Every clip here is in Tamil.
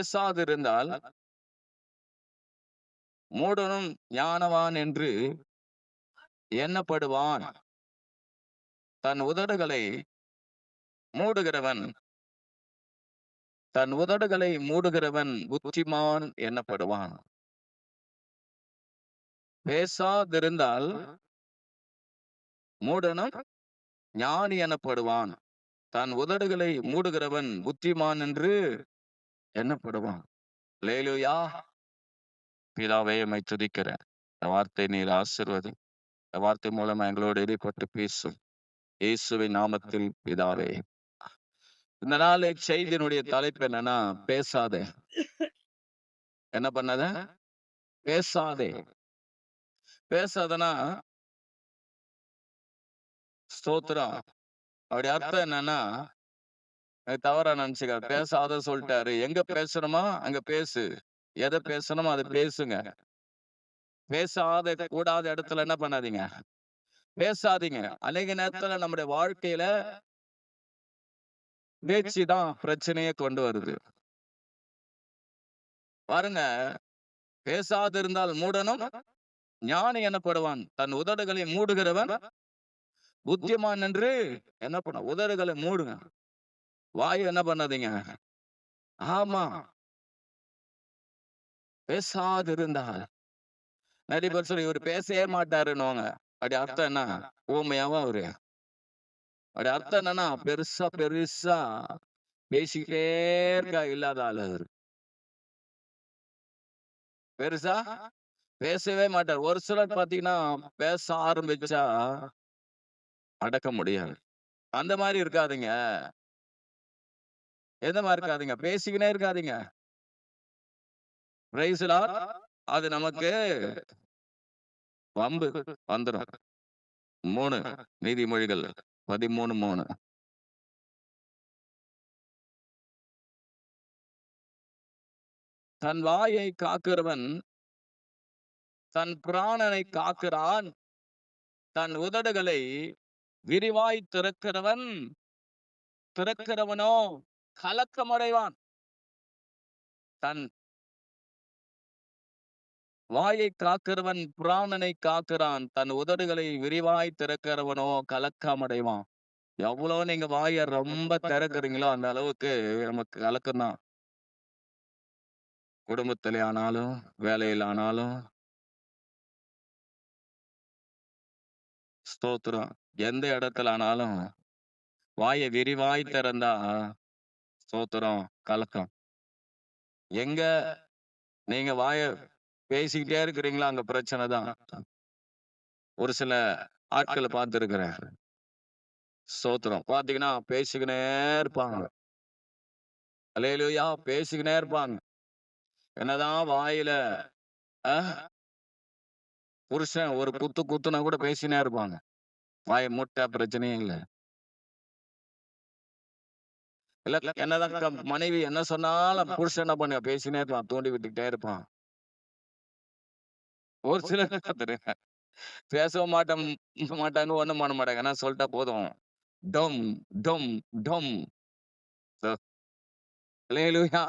பேசாதிருந்தால் மூடனும் ஞானவான் என்று எண்ணப்படுவான். தன் உதடுகளை மூடுகிறவன் தன் உதடுகளை மூடுகிறவன் புத்திமான் எண்ணப்படுவான். பேசாதிருந்தால் மூடனும் ஞானி எனப்படுவான். தன் உதடுகளை மூடுகிறவன் புத்திமான் என்று எண்ணப்படுவான். அல்லேலூயா. பிதாவே, உம்மை துதிக்கிறேன். இந்த வார்த்தை நீர் ஆசீர்வதி. இந்த வார்த்தை மூலம் எங்களோடு இடைப்பட்டு பேசும். இயேசுவின் நாமத்தில் பிதாவே. இந்த நாள் செய்தியினுடைய தலைப்பு என்னன்னா, பேசாதே. என்ன பண்ணாத? பேசாதே. பேசாதனா ஸ்தோத்திரம். அப்படி அர்த்தம் என்னன்னா, தவறா நினைச்சுக்க. பேசாத சொல்லிட்டாரு. எங்க பேசணுமா அங்க பேசு. எதை பேசணுமோ அதை பேசுங்க. பேசாத கூடாத இடத்துல என்ன பண்ணாதீங்க, பேசாதீங்க. அநேக நேரத்துல நம்முடைய வாழ்க்கையில பேச்சுதான் பிரச்சனையை கொண்டு வருது. பாருங்க, பேசாதிருந்தால் மூடனும் ஞானி எனப்படுவான். தன் உதடுகளை மூடுகிறவன் புத்திமான் என்று என்ன பண்ண. உதடுகளை மூடுங்க, வாயு என்ன பண்ணாதீங்க. ஆமா, பேசாதிருந்தால். நிறைய பேர் சொல்லி இவர் பேசவே மாட்டாருன்னுவாங்க. அப்படி அர்த்தம் என்ன? ஊமையாவா அவரு? அப்படி அர்த்தம் என்னன்னா, பெருசா பெருசா பேசிக்கிட்டே இருக்கா இல்லாத ஆளு அவரு. பெருசா பேசவே மாட்டார். ஒரு சிலர் பாத்தீங்கன்னா பேச ஆரம்பிச்சா அடக்க முடியாது. அந்த மாதிரி இருக்காதீங்க. எந்த மாதிரி இருக்காதீங்க, பேசிக்கினே இருக்காதீங்க. Price the Lord. அது நமக்கு வம்பு வந்துடும். 3 நீதிமொழிகள் 13:3. தன் வாயை காக்கிறவன் தன் பிராணனை காக்கிறான். தன் உதடுகளை விரிவாய் திறக்கிறவனோ கலக்கமடைவான். தன் வாயை காக்கிறவன் பிராணனை காக்கிறான். தன் உதடுகளை விரிவாய் திறக்கிறவனோ கலக்கமடைவான். எவ்வளவு நீங்க வாயை ரொம்ப திறக்கிறீங்களோ அந்த அளவுக்கு நமக்கு கலக்கம்தான். குடும்பத்திலே ஆனாலும், வேலையில் ஆனாலும், ஸ்தோத்திரம், எந்த இடத்துல ஆனாலும் வாயை விரிவாய் திறந்தா ஸ்தோத்திரம் கலக்கம். எங்க நீங்க வாய பேசிக்கிட்டே இருக்கிறீங்களோ அங்க பிரச்சனை தான். ஒரு சில ஆட்களை பார்த்திருக்கிறேன். ஸ்தோத்திரம், பாத்தீங்கன்னா பேசிக்கினே இருப்பாங்க. அல்லேலூயா. பேசிக்கினே இருப்பாங்க. என்னதான் வாயில புருஷன் ஒரு குத்துனா கூட பேசினே இருப்பாங்க. வாயை மூட்டா பிரச்சனையே இல்ல. இல்ல, என்னதான் மனைவி என்ன சொன்னாலும் புருஷன் என்ன பண்ண பேசினே இருப்பான், தூண்டி விட்டுக்கிட்டே இருப்பான். ஒரு சிலர் பேசவும் மாட்டான்னு ஒண்ணும் பண்ண மாட்டாங்க. ஏன்னா சொல்லிட்டா போதும். டொம் டொம் டொம். அல்லேலூயா.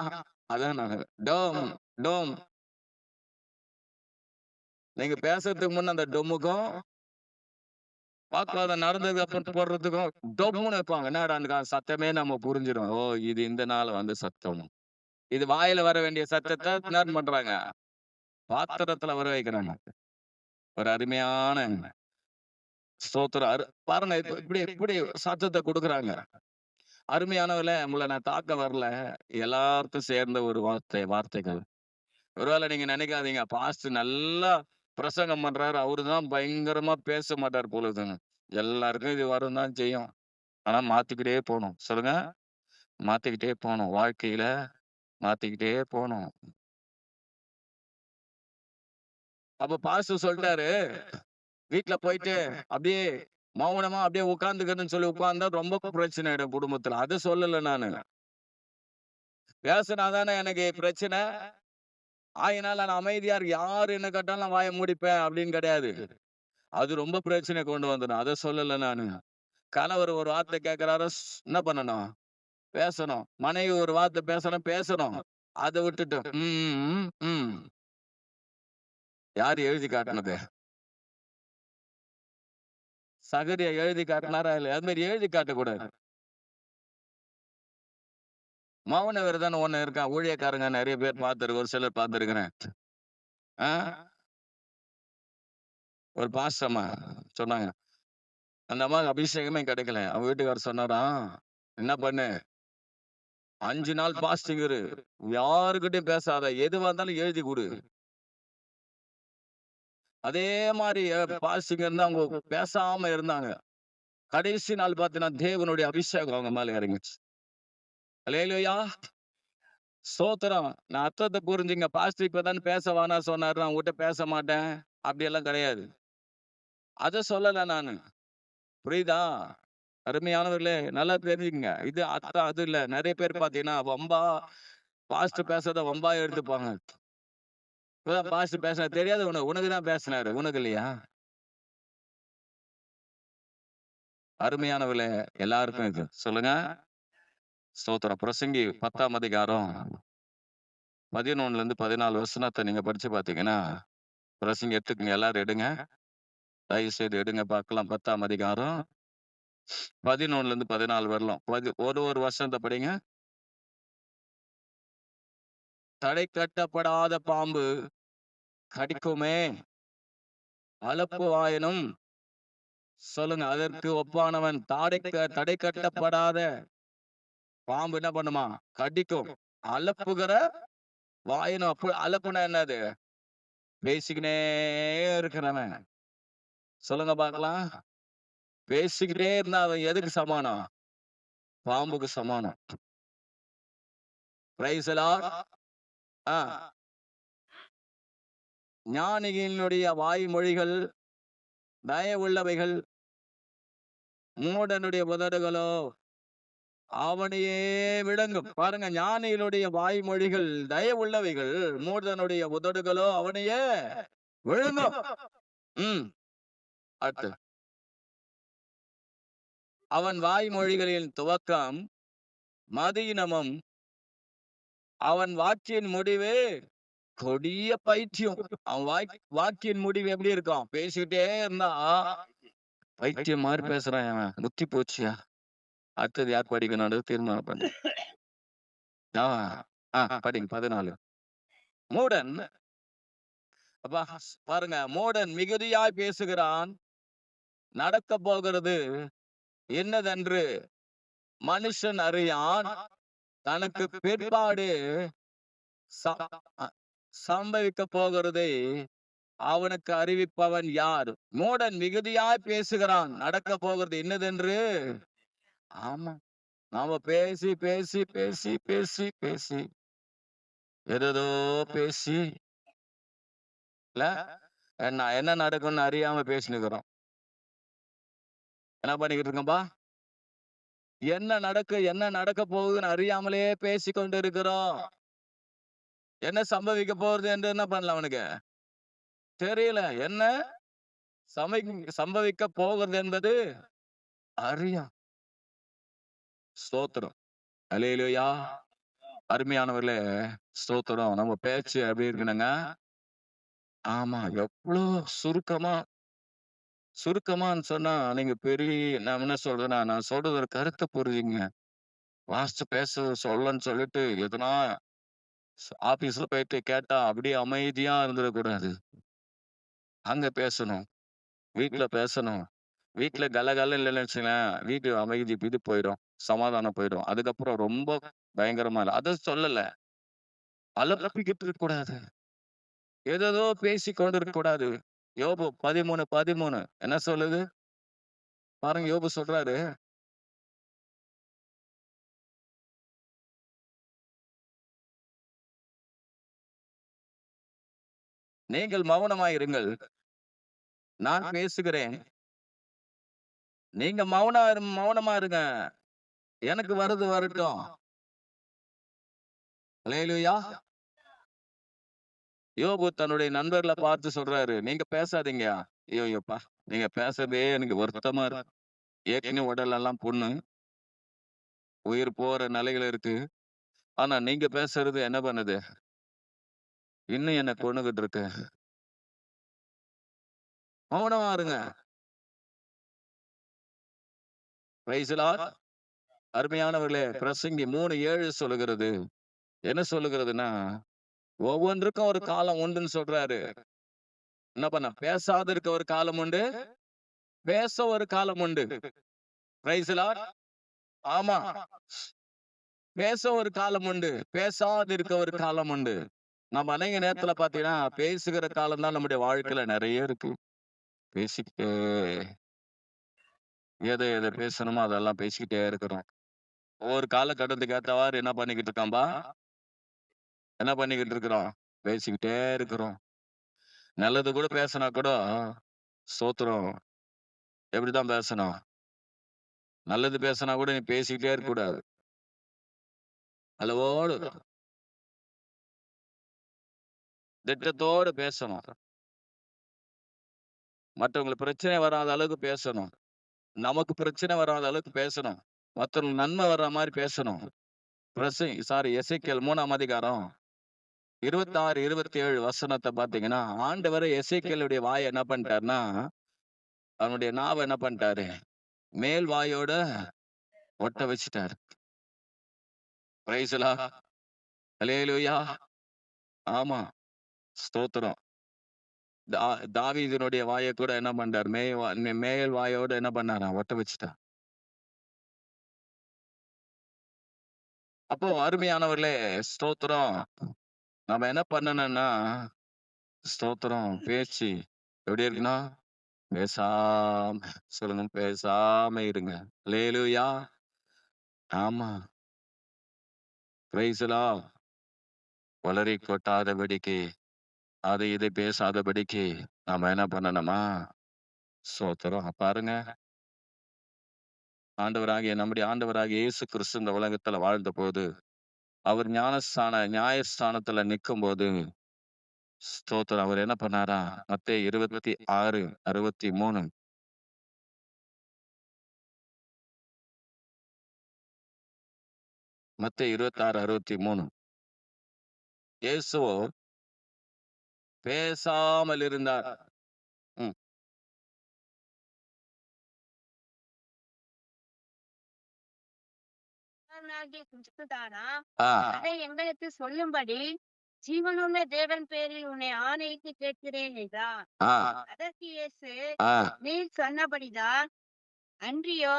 அதான் நானு. டொம் டொம். நீங்க பேசுறதுக்கு முன்ன அந்த டொம்முக்கும் வாக்குவாதம் நடந்ததுக்கு அப்புறம் போடுறதுக்கும் டொம்முன்னு வைப்பாங்க. என்னடா அந்த சத்தமே நம்ம புரிஞ்சிடும். ஓ, இது இந்த நாள் வந்து சத்தம். இது வாயில வர வேண்டிய சத்தத்தை என்ன பண்றாங்க, பாத்திரத்துல வர வைக்கிறாங்க. ஒரு அருமையான ஸ்தோத்திரம். பாருங்க, இப்படி இப்படி சத்தத்தை கொடுக்குறாங்க. அருமையானவர்களே, உங்களை நான் தாக்க வரல. எல்லாருக்கும் சேர்ந்த ஒரு வார்த்தைகள். ஒருவேளை நீங்க நினைக்காதீங்க, பாஸ்டர் நல்லா பிரசங்கம் பண்றாரு, அவருதான் பயங்கரமா பேச மாட்டார் பொழுதுங்க. எல்லாருக்கும் இது வரும் தான் செய்யும். ஆனா மாத்திக்கிட்டே போகணும். சொல்லுங்க, மாத்திக்கிட்டே போகணும். வாழ்க்கையில மாத்திக்கிட்டே போகணும். அப்ப பாஸ்டர் சொல்லிட்டாரு, வீட்டுல போயிட்டு அப்படியே மௌனமா அப்படியே உட்கார்ந்துக்கிறதுன்னு சொல்லி உட்கார்ந்தா ரொம்ப பிரச்சனை ஆயிடும் குடும்பத்துல. அதை சொல்லல நானு. பேசினாதானே எனக்கு பிரச்சனை. ஆயினால நான் அமைதியா இருக்கு. யாரு என்ன கேட்டாலும் நான் வாயை மூடிப்பேன் அப்படின்னு கிடையாது. அது ரொம்ப பிரச்சனை கொண்டு வந்துடும். அதை சொல்லல நானு. கணவர் ஒரு வார்த்தை கேட்கிறாரு, என்ன பண்ணணும்? பேசணும். மனைவி ஒரு வார்த்தை பேசணும். அத விட்டுட்டு யாரு எழுதி காட்டுனது? சகரியா எழுதி காட்டினாரா இல்லையா? அது மாதிரி எழுதி காட்டக்கூடாது. மௌன விரதம்னு ஒண்ணு இருக்கான். ஊழியக்காரங்க நெறைய பேர் பார்த்திருக்கேன். ஒரு சிலர் பார்த்திருக்கிறேன். ஆ ஒரு பாஸ்டர் அம்மா சொன்னாங்க. அந்த அம்மாவுக்கு அபிஷேகமே கிடைக்கல. அவங்க வீட்டுக்காரர் சொன்னாராம், "என்ன பண்ணு, 5 நாள் பாஸ்டிங் இரு. யாருகிட்டயும் பேசாத. எதுவா இருந்தாலும் எழுதி குடு." அதே மாரி பாஸ்டிங் இருந்து அவங்க பேசாம இருந்தாங்க. கடைசி நாள் பார்த்தீங்கன்னா, தேவனுடைய அபிஷேகம் அவங்க மேல இறங்குச்சு. அல்லேலூயா! ஸ்தோத்திரம். நான் அர்த்தத்த புரிஞ்சுங்க. பாஸ்டர் இப்பதான் பேச வேணாம் சொன்னாரு. நான் உன்கிட்ட பேச மாட்டேன். அப்படியெல்லாம் கிடையாது. அத சொல்லல நானு. புரியுதா? அருமையானவர்களே, நல்லா தெரிஞ்சுக்கங்க. இது அர்த்தம் அது இல்ல. நெறைய பேர் பார்த்தீங்கன்னா, வம்பா பாஸ்டர் பேசுறத வம்பா எடுத்துப்பாங்க. இப்பதான் பாஸ்டர் பேசினாரு. தெரியாது உனக்கு. உனக்கு தான் பேசினாரு. உனக்கு இல்லையா? அருமையானவர்களே, எல்லாருக்கும் இது. சொல்லுங்க. ஸ்தோத்திரம். பிரசங்கி 10ஆம் அதிகாரம் 11லிருந்து 14 வசனத்த நீங்க படிச்சு பார்த்தீங்கன்னா, பிரசங்கி எடுத்துக்கங்க. எல்லாரும் எடுங்க. தயவு செய்து எடுங்க பார்க்கலாம். 10ஆம் அதிகாரம் 11லிருந்து 14 வரலாம். ஒரு வசனத்த படிங்க. தடை கட்டப்படாத பாம்பு கடிக்குமே, அளப்பு வாயனும் சொல்லுங்க. அதற்கு ஒப்பானவன் தடை கட்டப்படாத பாம்பு என்ன பண்ணுமா? கடிக்கும். அலப்புகிற வாயனும் அலப்புனா என்னது? பேசிக்கினே இருக்கிறவன். சொல்லுங்க பார்க்கலாம். பேசிக்கிட்டே இருந்தா அவன் எதுக்கு சமானம்? பாம்புக்கு சமானம். Price the Lord. ஆ. ஞானிகளினுடைய வாய்மொழிகள் தயவுள்ளவைகள், மூடனுடைய உதடுகளோ அவனையே விளங்கும். பாருங்க, ஞானிகளுடைய வாய்மொழிகள் தயவுள்ளவைகள், மூடனுடைய உதடுகளோ அவனையே விழுங்கும். ம். அடுத்து. அவன் வாய்மொழிகளின் துவக்கம் மதியினமும், அவன் வாக்கின் முடிவு கொடிய பைத்தியம். அவன் வாக்கின் முடிவு எப்படி இருக்கும்? பேசிக்கிட்டே இருந்தா பைத்தியம் மாரி பேசுறான் அவன். முத்தி போச்சுயா. அடுத்தது யார் படிக்கணும்ன்றது தீர்மானம் பண்ணு. படிங்க 14. மூடன் அப்பா பாருங்க, மூடன் மிகுதியாய் பேசுகிறான். நடக்க போகிறது என்னதென்று மனுஷன் அறியான். தனக்கு பிற்பாடு சம்பவிக்க போகிறதை அவனுக்கு அறிவிப்பவன் யார்? மூடன் மிகுதியாய் பேசுகிறான். நடக்க போகிறது என்னதென்று. ஆமா, நாம பேசி பேசி பேசி பேசி பேசி ஏதோ பேசி இல்ல என்ன நடக்கும்னு அறியாம பேசினுக்கிறோம். என்ன பண்ணிக்கிட்டு இருக்கோம்பா? என்ன நடக்க போகுதுன்னு அறியாமலே பேசி கொண்டு இருக்கிறோம். என்ன சம்பவிக்க போறது என்று என்ன பண்ணல அவனுக்கு தெரியல. என்ன சம்பவிக்க போகிறது என்பது அறியா. ஸ்தோத்திரம். அல்லேலூயா. அருமையானவர்களே, ஸ்தோத்திரம். நம்ம பேச்சு எப்படி இருக்கணுங்க? ஆமா, எவ்வளவு சுருக்கமான்னு சொன்னா நீங்க நான் என்ன சொல்றேன்னா, நான் சொல்றது ஒரு கருத்தை புரிஞ்சுங்க. வாஸ்து சொல்லன்னு சொல்லிட்டு எதுனா ஆபீஸ்ல போயிட்டு கேட்டா அப்படியே அமைதியா இருந்துடக்கூடாது. அங்க பேசணும். வீட்ல பேசணும். வீட்ல கலகலன்னு இல்லைன்னு வச்சுங்களேன், வீட்டு அமைதி இது போயிடும். சமாதானம் போயிடும். அதுக்கப்புறம் ரொம்ப பயங்கரமா இல்ல. அத சொல்லல. அலப்பிக்கிட்டு இருக்க கூடாது. ஏதேதோ பேசிக் கொண்டு இருக்க கூடாது. யோபு 13:13 என்ன சொல்லுது? பாருங்க, யோபு சொல்றாரு. நீங்கள் மௌனமாயிருங்கள். நான் பேசுகிறேன். நீங்க மௌனமா இருங்க. எனக்கு வருது வரட்டும். அல்லேலூயா. யோபு தன்னுடைய நண்பர்கள பார்த்து சொல்றாரு, நீங்க பேசாதீங்க. ஐயோப்பா! நீங்க பேசுறதே எனக்கு வருத்தமா இருக்கு. ஏற்கனவே உடல் எல்லாம் புண்ணு. உயிர் போற நிலையில இருக்கு. ஆனா நீங்க பேசுறது என்ன பண்ணுது? இன்னும் என்ன கொன்னுகிட்டு இருக்கு. மௌனமா இருங்க. Price the Lord. அருமையானவர்களே, பிரசங்கி 3:7 சொல்லுகிறது. என்ன சொல்லுகிறதுன்னா, ஒவ்வொன்றுக்கும் ஒரு காலம் உண்டுன்னு சொல்றாரு. என்ன பண்ண? பேசாத இருக்க ஒரு காலம் உண்டு. பேச ஒரு காலம் உண்டு. Price the Lord. ஆமா. பேச ஒரு காலம் உண்டு. பேசாது இருக்க ஒரு காலம் உண்டு. நம்ம அநேக நேரத்துல பார்த்தீங்கன்னா, பேசுகிற காலம் தான் நம்முடைய வாழ்க்கையில நெறைய இருக்கு. பேசிக்கிட்டே எத எத பேசணுமோ அதெல்லாம் பேசிக்கிட்டே இருக்கிறோம். ஒவ்வொரு காலகட்டத்துக்கு ஏத்தவாறு என்ன பண்ணிக்கிட்டு இருக்கோம்பா? என்ன பண்ணிக்கிட்டு இருக்கிறோம்? பேசிக்கிட்டே இருக்கிறோம். நல்லது கூட பேசினா கூட, ஸ்தோத்திரம். எப்படிதான் பேசணும்? நல்லது பேசினா கூட நீ பேசிக்கிட்டே இருக்கக்கூடாது. அளவோடு, திட்டத்தோடு பேசணும். மற்றவங்களுக்கு பிரச்சனை வராத அளவுக்கு பேசணும். நமக்கு பிரச்சனை வராத அளவுக்கு பேசணும். மத்தவங்களுக்கு நன்மை வர்ற மாரி பேசணும். எசேக்கியேல் 3ஆம் அதிகாரம் 26, 27 வசனத்த பார்த்தீங்கன்னா, ஆண்டவரே எசேக்கியேலுடைய வாய என்ன பண்ணிட்டாருன்னா, அவனுடைய நாவ என்ன பண்ணிட்டாரு? மேல் வாயோட ஒட்ட வச்சுட்டாரு. Praise the lord. அல்லேலூயா. ஆமா. ஸ்தோத்திரம். தா தாவீதினுடைய வாய கூட என்ன பண்றாரு? மேல் வாயோட என்ன பண்ணாராம்? ஒட்ட வச்சுட்டார். அப்போ அருமையானவர்களே, ஸ்தோத்திரம். நம்ம என்ன பண்ணணும்னா, ஸ்தோத்திரம் பேச்சு எப்படி இருக்கணும்? பேசாம சொல்லுங்க. பேசாம இருங்க. அல்லேலூயா. ஆமா. Praise the lord. உளறி கொட்டாதபடிக்கு, அது இது பேசாதபடிக்கு நாம என்ன பண்ணணுமா? ஸ்தோத்திரம். பாருங்க, நம்முடைய ஆண்டவராகிய இயேசு கிறிஸ்து இந்த உலகத்துல வாழ்ந்தபோது, அவர் நியாயஸ்தானத்துல நிக்கும்போது, ஸ்தோத்திரம். அவர் என்ன பண்ணாராம்? மத்தேயு 26, 63. மத்தேயு 26, 63. இயேசுவோ பேசாமல் இருந்தார். ம். தேவனாகிய கிறிஸ்துதானா? ஆ. அதை எங்களுக்கு சொல்லும்படி ஜீவனுள்ள தேவன் பேரில் உன்னை ஆணையிட்டு கேட்கிறேன் என்றார். ஆ. அதற்கு இயேசு, ஆ. நீர் சொன்னபடிதான். அன்றியோ,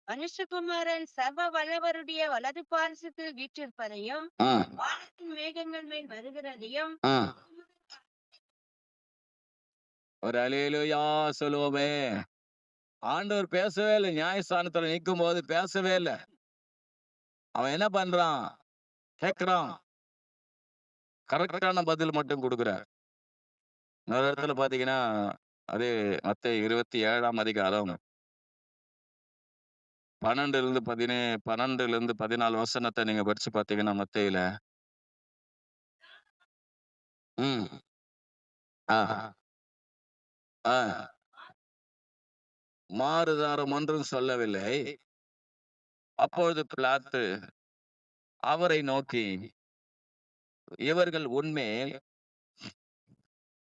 மனுஷகுமாரன் சர்வ வல்லவருடைய வலது பாரசத்தில் வீற்றிருப்பதையும், ம். வானத்தின் மேகங்கள் மேல் வருகிறதையும் ம். ஒரு அல்லேலூயா சொல்லுவோமே. ஆண்டவர் பேசவே இல்ல. நியாயஸ்தானத்துல நிக்கும்போது பேசவே இல்ல. அவன் என்ன பண்றான்? கேட்கிறான். கரெக்ட்டான பதில் மட்டும் குடுக்குறார். இன்னொரு இடத்துல பார்த்தீங்கன்னா, அதே மத்தேயு 27ஆம் அதிகாரம் 12லிருந்து 14 வசனத்த நீங்க படிச்சு பார்த்தீங்கன்னா மத்தேயுல. ம். ஆ. ஆ. மாறுதாரம் ஒன்றும் சொல்லவில்லை. அப்பொழுது பிலாத்து அவரை நோக்கி, இவர்கள் உன்மேல்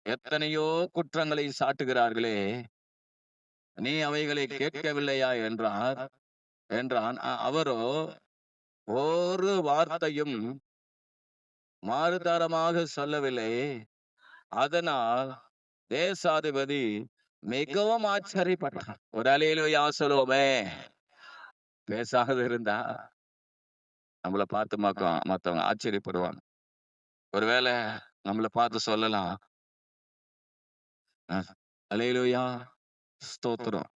எத்தனையோ குற்றங்களை சாட்டுகிறார்களே, நீ அவைகளை கேட்கவில்லையா என்றான். அவரோ ஒரு வார்த்தையும் மாறுதரமாக சொல்லவில்லை. அதனால் தேசாதிபதி மிகவும் ஆச்சரியப்பட்டான். ஒரு அல்லேலூயா சொல்லுவோமே. பேசாத இருந்தா நம்மள பார்த்து மத்தவங்க ஆச்சரியப்படுவாங்க. ஒருவேளை நம்மள பார்த்து சொல்லலாம். அ அல்லேலூயா ஸ்தோத்திரம்.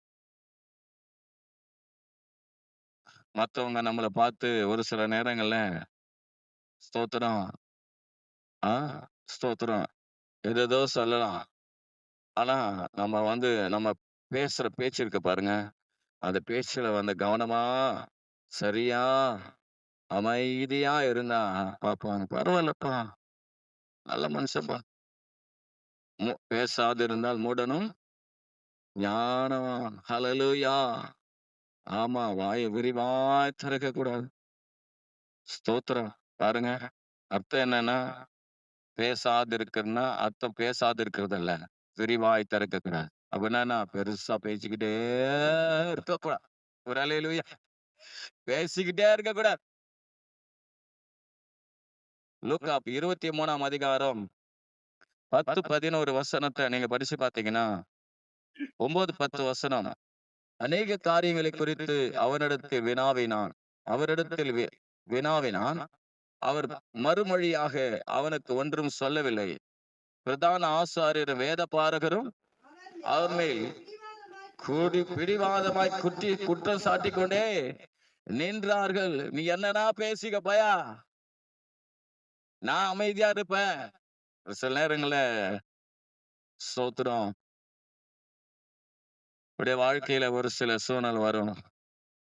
மத்தவங்க நம்மள பார்த்து ஒரு சில நேரங்கள்ல ஸ்தோத்திரம். ஆ ஸ்தோத்திரம். ஏதேதோ சொல்லலாம். ஆனா நம்ம பேசுற பேச்சு இருக்கு பாருங்க. அந்த பேச்சுல கவனமா, சரியா, அமைதியா இருந்தா பார்ப்பாங்க. பரவாயில்லப்பா, நல்ல மனுஷன்ப்பா. பேசாதிருந்தால் மூடனும் ஞானவான். ஹல்லேலூயா. ஆமா, வாய விரிவாய் திறக்கக்கூடாது. ஸ்தோத்திரம். பாருங்க, அர்த்தம் என்னன்னா, பேசாதிருக்கிறதுன்னா அர்த்தம் பேசாதிருக்கிறதல்ல. விரிவாய் திறக்கக்கூடாது. அப்படின்னா நான் பெருசா பேசிக்கிட்டே இருக்கக்கூடாது. ஒரு அல்லேலூயா. பேசிக்கிட்டே இருக்கக்கூடாது. லூக்கா 23ஆம் அதிகாரம் 10, 11 வசனத்த நீங்க படிச்சு பார்த்தீங்கன்னா, 9, 10 வசனம். அநேக காரியங்களை குறித்து அவனிடத்தில் வினாவினான். அவரிடத்தில் வினாவினான். அவர் மறுமொழியாக அவனுக்கு ஒன்றும் சொல்லவில்லை. பிரதான ஆசாரியரும் வேதபாரகரும் அவர் மேல் பிடிவாதமாய் குற்றம் சாட்டிக் கொண்டே நின்றார்கள். நீ என்னடா பேசிக்க பயா, நான் அமைதியா இருப்பேன். சில நேரங்கள்ல ஸ்தோத்திரம், உடைய வாழ்க்கையில ஒரு சில சூழ்நிலை வரும்.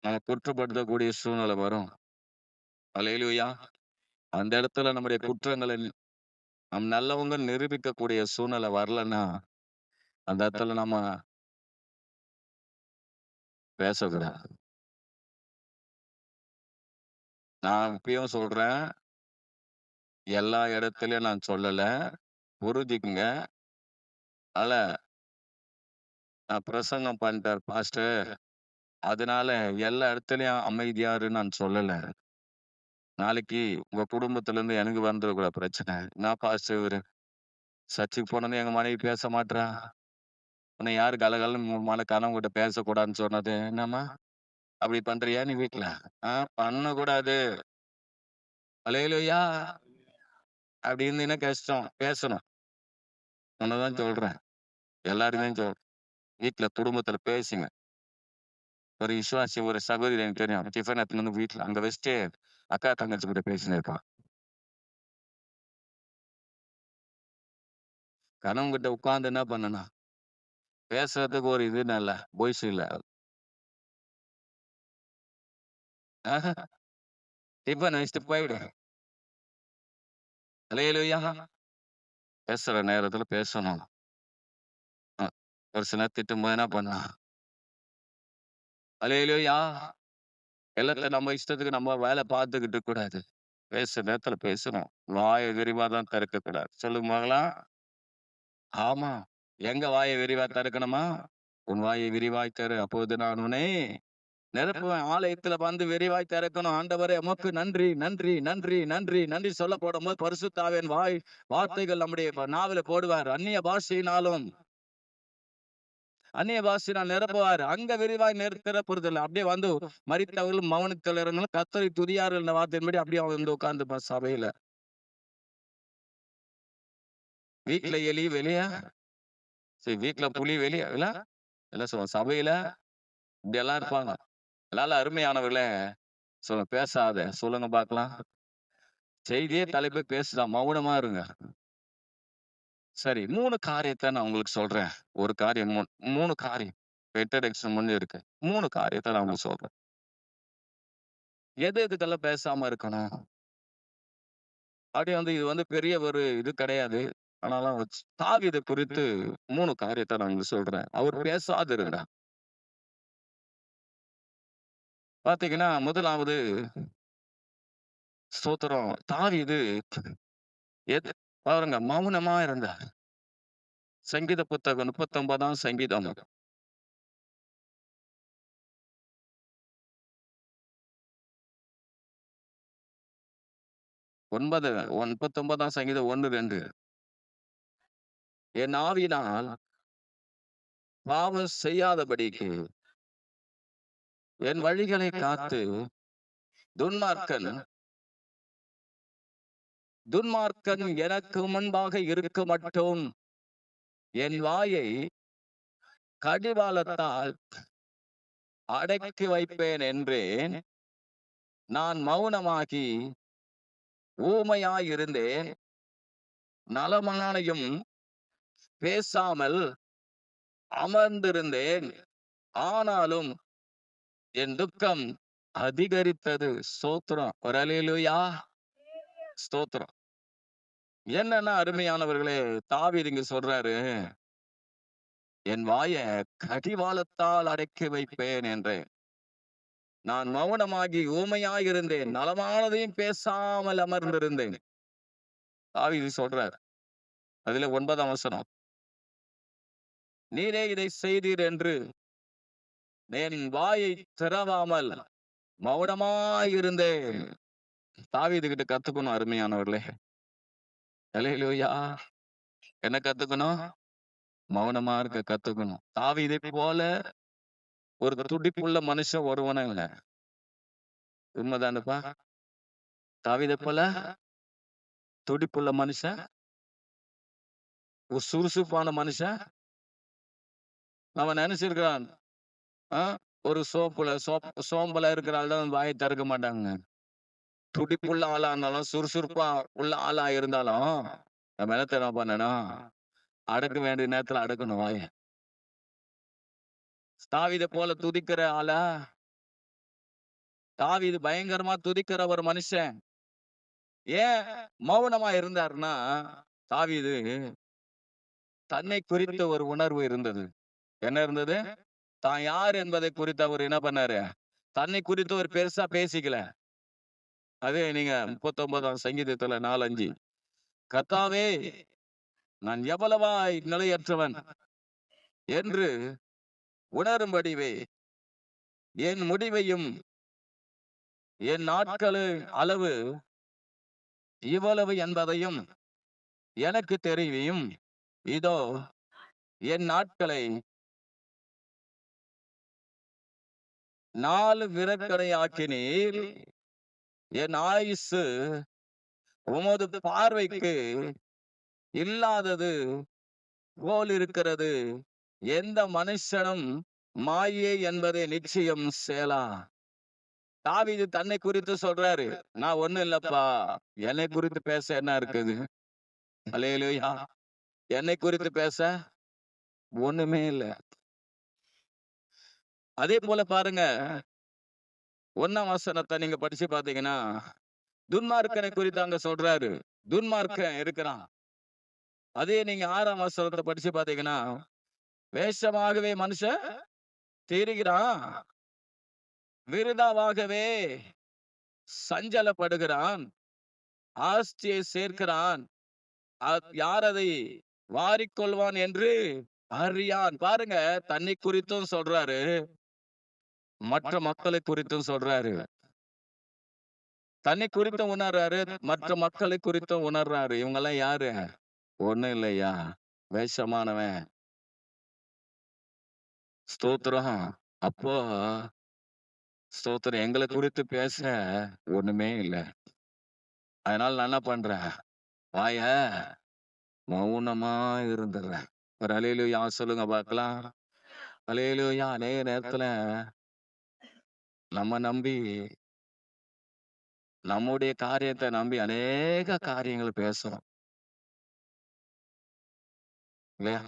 நம்ம குற்றப்படுத்தக்கூடிய சூழ்நிலை வரும். அல்லேலூயா. அந்த இடத்துல நம்முடைய குற்றங்களை நம் நல்லவங்க நிரூபிக்கக்கூடிய சூழ்நிலை வரலன்னா, அந்த இடத்துல நம்ம பேசக்கூடாது. நான் இப்பயும் சொல்றேன், எல்லா இடத்துலயும் நான் சொல்லல. புரிஞ்சுக்குங்க. அதனால நான் பிரசங்கம் பண்ணிட்டார் பாஸ்டர். அதனால எல்லா இடத்துலயும் அமைதியா இருன்னு நான் சொல்லல. நாளைக்கு உங்க குடும்பத்துல இருந்து எனக்கு வந்துடக்கூடாது பிரச்சனை. நான் பாஸ்டர் இவரு சர்ச்சுக்கு போனோனே எங்க மனைவி பேச மாட்றா. உன்னை யாரு கலகலன்னு கணவன்கிட்ட பேசக்கூடாதுன்னு சொன்னது? என்னம்மா அப்படி பண்றியா நீ வீட்ல? பண்ணக்கூடாது. அல்லேலூயா. அப்படி இருந்தீன்னா கஷ்டம். பேசணும். உன்னதான் சொல்றேன். எல்லாருமே சொல்றேன். வீட்ல குடும்பத்துல பேசுங்க. ஒரு விசுவாசி ஒரு சகோதரி எனக்கு தெரியும். டிஃபன் எடுத்துன்னு வந்து வீட்ல அங்க வச்சுட்டு அக்கா தங்கச்சி கூட பேசின்னு இருக்கான். கணவன்கிட்ட உட்கார்ந்து என்ன பண்ணணும்? பேசுறதுக்கு ஒரு இது இல்ல. வாய்ஸ் இல்ல. டிஃபன் வச்சுட்டு போயிடு. அல்லேலூயா. பேசுற நேரத்துல பேசணும். அ ஒரு சில நேரம் திட்டும்போது என்ன பண்ணலாம்? அல்லேலூயா. எல்லாத்தையும் நம்ம இஷ்டத்துக்கு நம்ம வேலை பார்த்துக்கிட்டு இருக்கக்கூடாது. பேசுற நேரத்துல பேசணும். வாய விரிவா தான் திறக்கக்கூடாது. சொல்லுங்க பார்க்கலாம். ஆமா. எங்க வாய விரிவா திறக்கணுமா? உன் வாயை விரிவாய் திற. அப்போது நான் உன்னை நிரப்புவேன். ஆலயத்துல வந்து விரிவாய் திறக்கணும். ஆண்டவரே உமக்கு நன்றி, நன்றி, நன்றி, நன்றி, நன்றி சொல்லப்படும்போது பரிசுத்த ஆவியின் வார்த்தைகள் நம்முடைய நாவில போடுவார். அந்நிய பாஷையினால் நிரப்புவார். அங்க விரிவாய் திறப்புறதில்ல. அப்படியே வந்து மரித்தவர்கள் மௌனத்தில் இருந்தாலும் கர்த்தரை துதியார்கள் என்ற வார்த்தையின்படி அப்படியே அவன் வந்து உட்கார்ந்துப்பான் சபையில. வீட்ல எலி வெளிய, சரி வீட்ல புலி வெளிய இல்ல? எல்லாம் சொல்லுவாங்க. சபையில இப்படி எல்லாம் இருப்பாங்க. அதனால அருமையானவர்களே, பேசாத. சொல்லுங்க பார்க்கலாம். செய்தியே தலைப்பே பேசுதான். மௌனமா இருங்க. சரி 3 காரியத்த நான் உங்களுக்கு சொல்றேன். ஒரு காரியம் 3 காரியம். இன்ட்ரோடக்ஷன் முடிஞ்சு இருக்கு. 3 காரியத்த நான் உங்களுக்கு சொல்றேன். எதுக்கெல்லாம் பேசாம இருக்கணும்? அப்படியே வந்து இது வந்து பெரிய ஒரு இது கிடையாது. ஆனாலும் தாவீது குறித்து 3 காரியத்த நான் உங்களுக்கு சொல்றேன். அவர் பேசாதிருந்தார். பார்த்தீங்கன்னா, முதலாவது ஸ்தோத்திரம். தாவீது எது பாருங்க மௌனமா இருந்தார். சங்கீத புத்தகம் 39ஆம் சங்கீதம். 39ஆம் சங்கீதம் 1, 2. என் ஆவியினால் பாவம் செய்யாதபடிக்கு என் வழிகளை காத்து துன்மார்க்கன் துன்மார்க்கன் எனக்கு முன்பாக இருக்க மட்டும் என் வாயை கடிவாளத்தால் அடக்கி வைப்பேன் என்றேன். நான் மௌனமாகி ஊமையாயிருந்தேன். நலமானையும் பேசாமல் அமர்ந்திருந்தேன். ஆனாலும் என் துக்கம் அதிகரித்தது. ஸ்தோத்திரம். ஒரு அல்லேலூயா. ஸ்தோத்திரம். என்னன்னா அருமையானவர்களே, தாவீது இங்க சொல்றாரு, என் வாய கடிவாளத்தால் அடக்கி வைப்பேன் என்றேன். நான் மௌனமாகி ஊமையாய் இருந்தேன். நலமானதையும் பேசாமல் அமர்ந்திருந்தேன். தாவீது சொல்றார். அதுல 9ஆம் வசனம். நீரே இதை செய்தீர் என்று என் வாயை திறவாமல் மௌனமாய் இருந்தேன். தாவீது கிட்ட கத்துக்கணும் அருமையானவர்களே. அல்லேலூயா. என்ன கத்துக்கணும்? மௌனமா இருக்க கத்துக்கணும். தாவீதை போல ஒரு துடிப்புள்ள மனுஷன் ஒருவனும் இல்ல. உண்மைதானப்பா? தாவீதை போல துடிப்புள்ள மனுஷன், ஒரு சுறுசுறுப்பான மனுஷன். அவன் நினைச்சிருக்கிறான், ஆ, ஒரு சோம்பலா இருக்கிற ஆள் தான் வாயை திறக்க மாட்டாங்க. துடிப்புள்ள ஆளா இருந்தாலும், சுறுசுறுப்பா உள்ள ஆளா இருந்தாலும், நம்ம என்ன தெரியுமா பண்ணணும்? அடக்க வேண்டிய நேரத்துல அடக்கணும் வாய. தாவீதை போல துதிக்கிற ஆளா? தாவீது பயங்கரமா துதிக்கிற ஒரு மனுஷன். ஏன் மௌனமா இருந்தாருன்னா, தாவீது தன்னை குறித்த ஒரு உணர்வு இருந்தது. என்ன இருந்தது? தான் யார் என்பதை குறித்து அவர் என்ன பண்ணாரு? தன்னை குறித்து ஒரு பெருசா பேசிக்கல. அது நீங்க 39ஆம் சங்கீதத்துல 4, 5. கர்த்தாவே, நான் எவ்வளவாய் நிலையற்றவன் என்று உணரும்படிவே என் முடிவையும் என் நாட்களின் அளவு இவ்வளவு என்பதையும் எனக்கு தெரிவியும். இதோ என் நாட்களை 4 விரற்கடையாக்கினீர். என் ஆயுசு உமது பார்வைக்கு இல்லாதது போல் இருக்கிறது. எந்த மனுஷனும் மாயை என்பதை நிச்சயம் சேலா. தாவீது தன்னை குறித்து சொல்றாரு. நான் ஒண்ணும் இல்லப்பா. என்னை குறித்து பேச என்ன இருக்குது? அல்லேலூயா. என்னை குறித்து பேச ஒண்ணுமே இல்ல. அதே போல பாருங்க, 1ஆம் வசனத்தை நீங்க படிச்சு பாத்தீங்கன்னா, துன்மார்க்கனை குறித்து அங்க சொல்றாரு. துன்மார்க்கன் இருக்கிறான். அதே நீங்க 6ஆம் வசனத்தை படிச்சு பாத்தீங்கன்னா, வேஷமாகவே மனுஷன் திரிகிறான், விருதாவாகவே சஞ்சலப்படுகிறான், ஆஸ்தியை சேர்க்கிறான், யார் அதை வாரிக்கொள்வான் என்று அறியான். பாருங்க, தன்னை குறித்தும் சொல்றாரு, மற்ற மக்களை குறித்தும் சொல்றாரு. தன்னை குறித்தும் உணர்றாரு, மற்ற மக்களை குறித்தும் உணர்றாரு. இவங்க எல்லாம் யாரு? ஒண்ணும் இல்லையா, வேஷமானவன். ஸ்தோத்திரம். அப்போ ஸ்தோத்திரம், எங்களை குறித்து பேச ஒண்ணுமே இல்ல. அதனால நான் என்ன பண்றேன்? வாய மௌனமா இருந்துடுறேன். ஒரு அல்லேலூயா சொல்லுங்க பார்க்கலாம். அல்லேலூயா. அநேக நேரத்துல நம்ம நம்பி, நம்முடைய காரியத்தை நம்பி அநேக காரியங்கள் பேசுறோம் இல்லையா?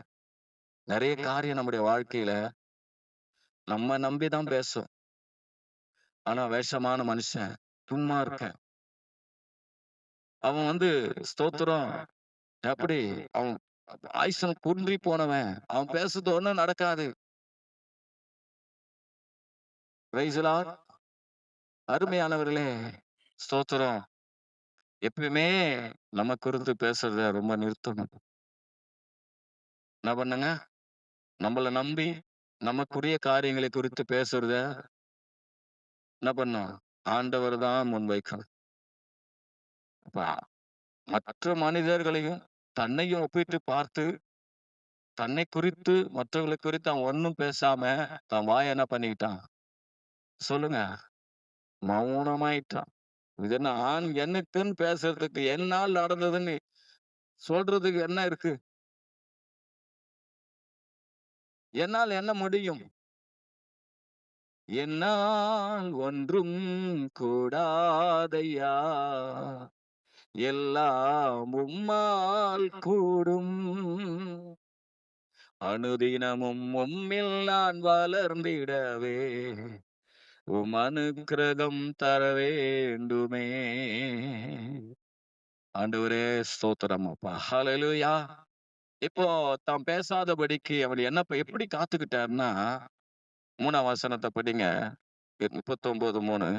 நிறைய காரியம் நம்முடைய வாழ்க்கையில நம்ம நம்பிதான் பேசும். ஆனா வேஷமான மனுஷன், துன்மார்க்கன், அவன் ஸ்தோத்திரம், எப்படி அவன் ஆயுசம் குன்றி போனவன், அவன் பேசுறது ஒண்ணும் நடக்காது. Price the Lord. அருமையானவர்களே, ஸ்தோத்திரம். எப்பயுமே நம்ம குறித்து பேசுறத ரொம்ப நிறுத்தணும். என்ன பண்ணுங்க? நம்மள நம்பி நமக்குரிய காரியங்களை குறித்து பேசுறத என்ன பண்ணும்? ஆண்டவர் தான் முன்வைக்கணும். அப்ப மற்ற மனிதர்களையும் தன்னையும் ஒப்பிட்டு பார்த்து, தன்னை குறித்து மற்றவர்களை குறித்து அவன் ஒண்ணும் பேசாம தன் வாய என்ன பண்ணிக்கிட்டான்? சொல்லுங்க. மௌனமாயிட்டான். இது என்ன எனக்குன்னு பேசுறதுக்கு, என்னால் நடந்ததுன்னு சொல்றதுக்கு என்ன இருக்கு? என்னால் என்ன முடியும்? என்னால் ஒன்றும் கூடாதையா, எல்லாம் உம்மால் கூடும். அனுதினமும் உம்மில் நான் வளர்ந்திடவே உம் அனுக்கிரகம் தர வேண்டுமே. ஆண்டவரே ஸ்தோத்திரம் அப்பா. ஹல்லேலூயா. இப்போ தாம் பேசாதபடிக்கு அவர் எப்படி காத்துக்கிட்டாருன்னா, 3ஆம் வசனத்தை படிங்க. 39:3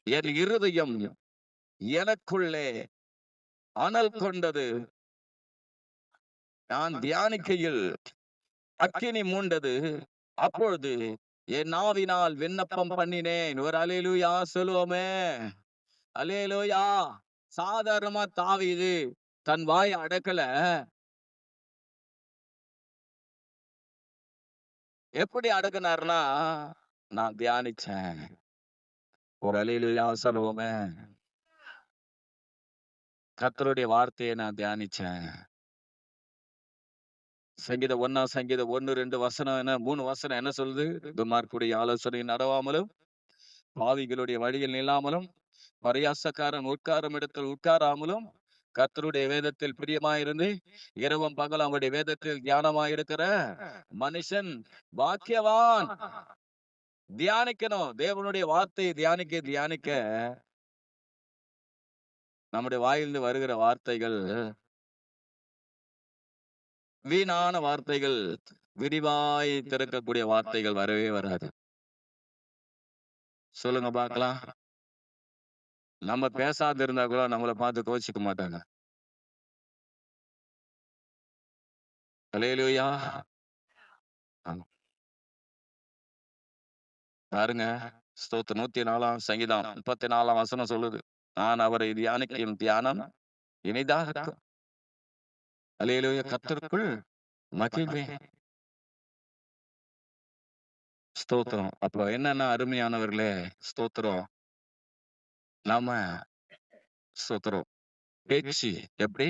என் இருதயம் எனக்குள்ளே அனல் கொண்டது, நான் தியானிக்கையில் அக்கினி மூண்டது, அப்பொழுது என் நாவினால் விண்ணப்பம் பண்ணினேன். ஒரு அல்லேலூயா சொல்லுவோமே. அல்லேலூயா. சாதாரணமா தாவீது தன் வாய் அடக்கல. எப்படி அடக்குனாருன்னா, நான் தியானிச்சேன். ஒரு அல்லேலூயா சொல்லுவோமே. கர்த்தருடைய வார்த்தையை நான் தியானிச்சேன். சங்கீதம் 1, 2 வசனம் என்ன, 3 வசனம் என்ன சொல்லுது? துன்மார்க்குடைய ஆலோசனை நடவாமலும், பாவிகளுடைய வழியில் நில்லாமலும், பரியாசக்காரன் உட்காரும் இடத்தில் உட்காராமலும், கர்த்தருடைய வேதத்தில் பிரியமாயிருந்து இரவும் பகலும் அவருடைய வேதத்தில் தியானமாயிருக்கிற மனுஷன் பாக்கியவான். தியானிக்கணும். தேவனுடைய வார்த்தையை தியானிக்க தியானிக்க நம்முடைய வாயிலிருந்து வருகிற வார்த்தைகள் வீணான வார்த்தைகள், விரிவாய் திறக்கக்கூடிய வார்த்தைகள் வரவே வராது. சொல்லுங்க பார்க்கலாம். நம்ம பேசாத இருந்தா கூட நம்மளை பார்த்து கோச்சிக்க மாட்டாங்க. அல்லேலூயா. ஆமா. பாருங்க, ஸ்தோத்திரம். 104 சங்கீதம் 34 வசனம் சொல்லுது, நான் அவரை தியானிக்கும் தியானம் இனிதாக இருக்கும். அல்லேலூயா. கர்த்தருக்குள் மகிழ்வேன். ஸ்தோத்திரம். அப்ப என்னன்னா அருமையானவர்களே, ஸ்தோத்திரம். நாம ஸ்தோத்திரம் பேச்சு எப்படி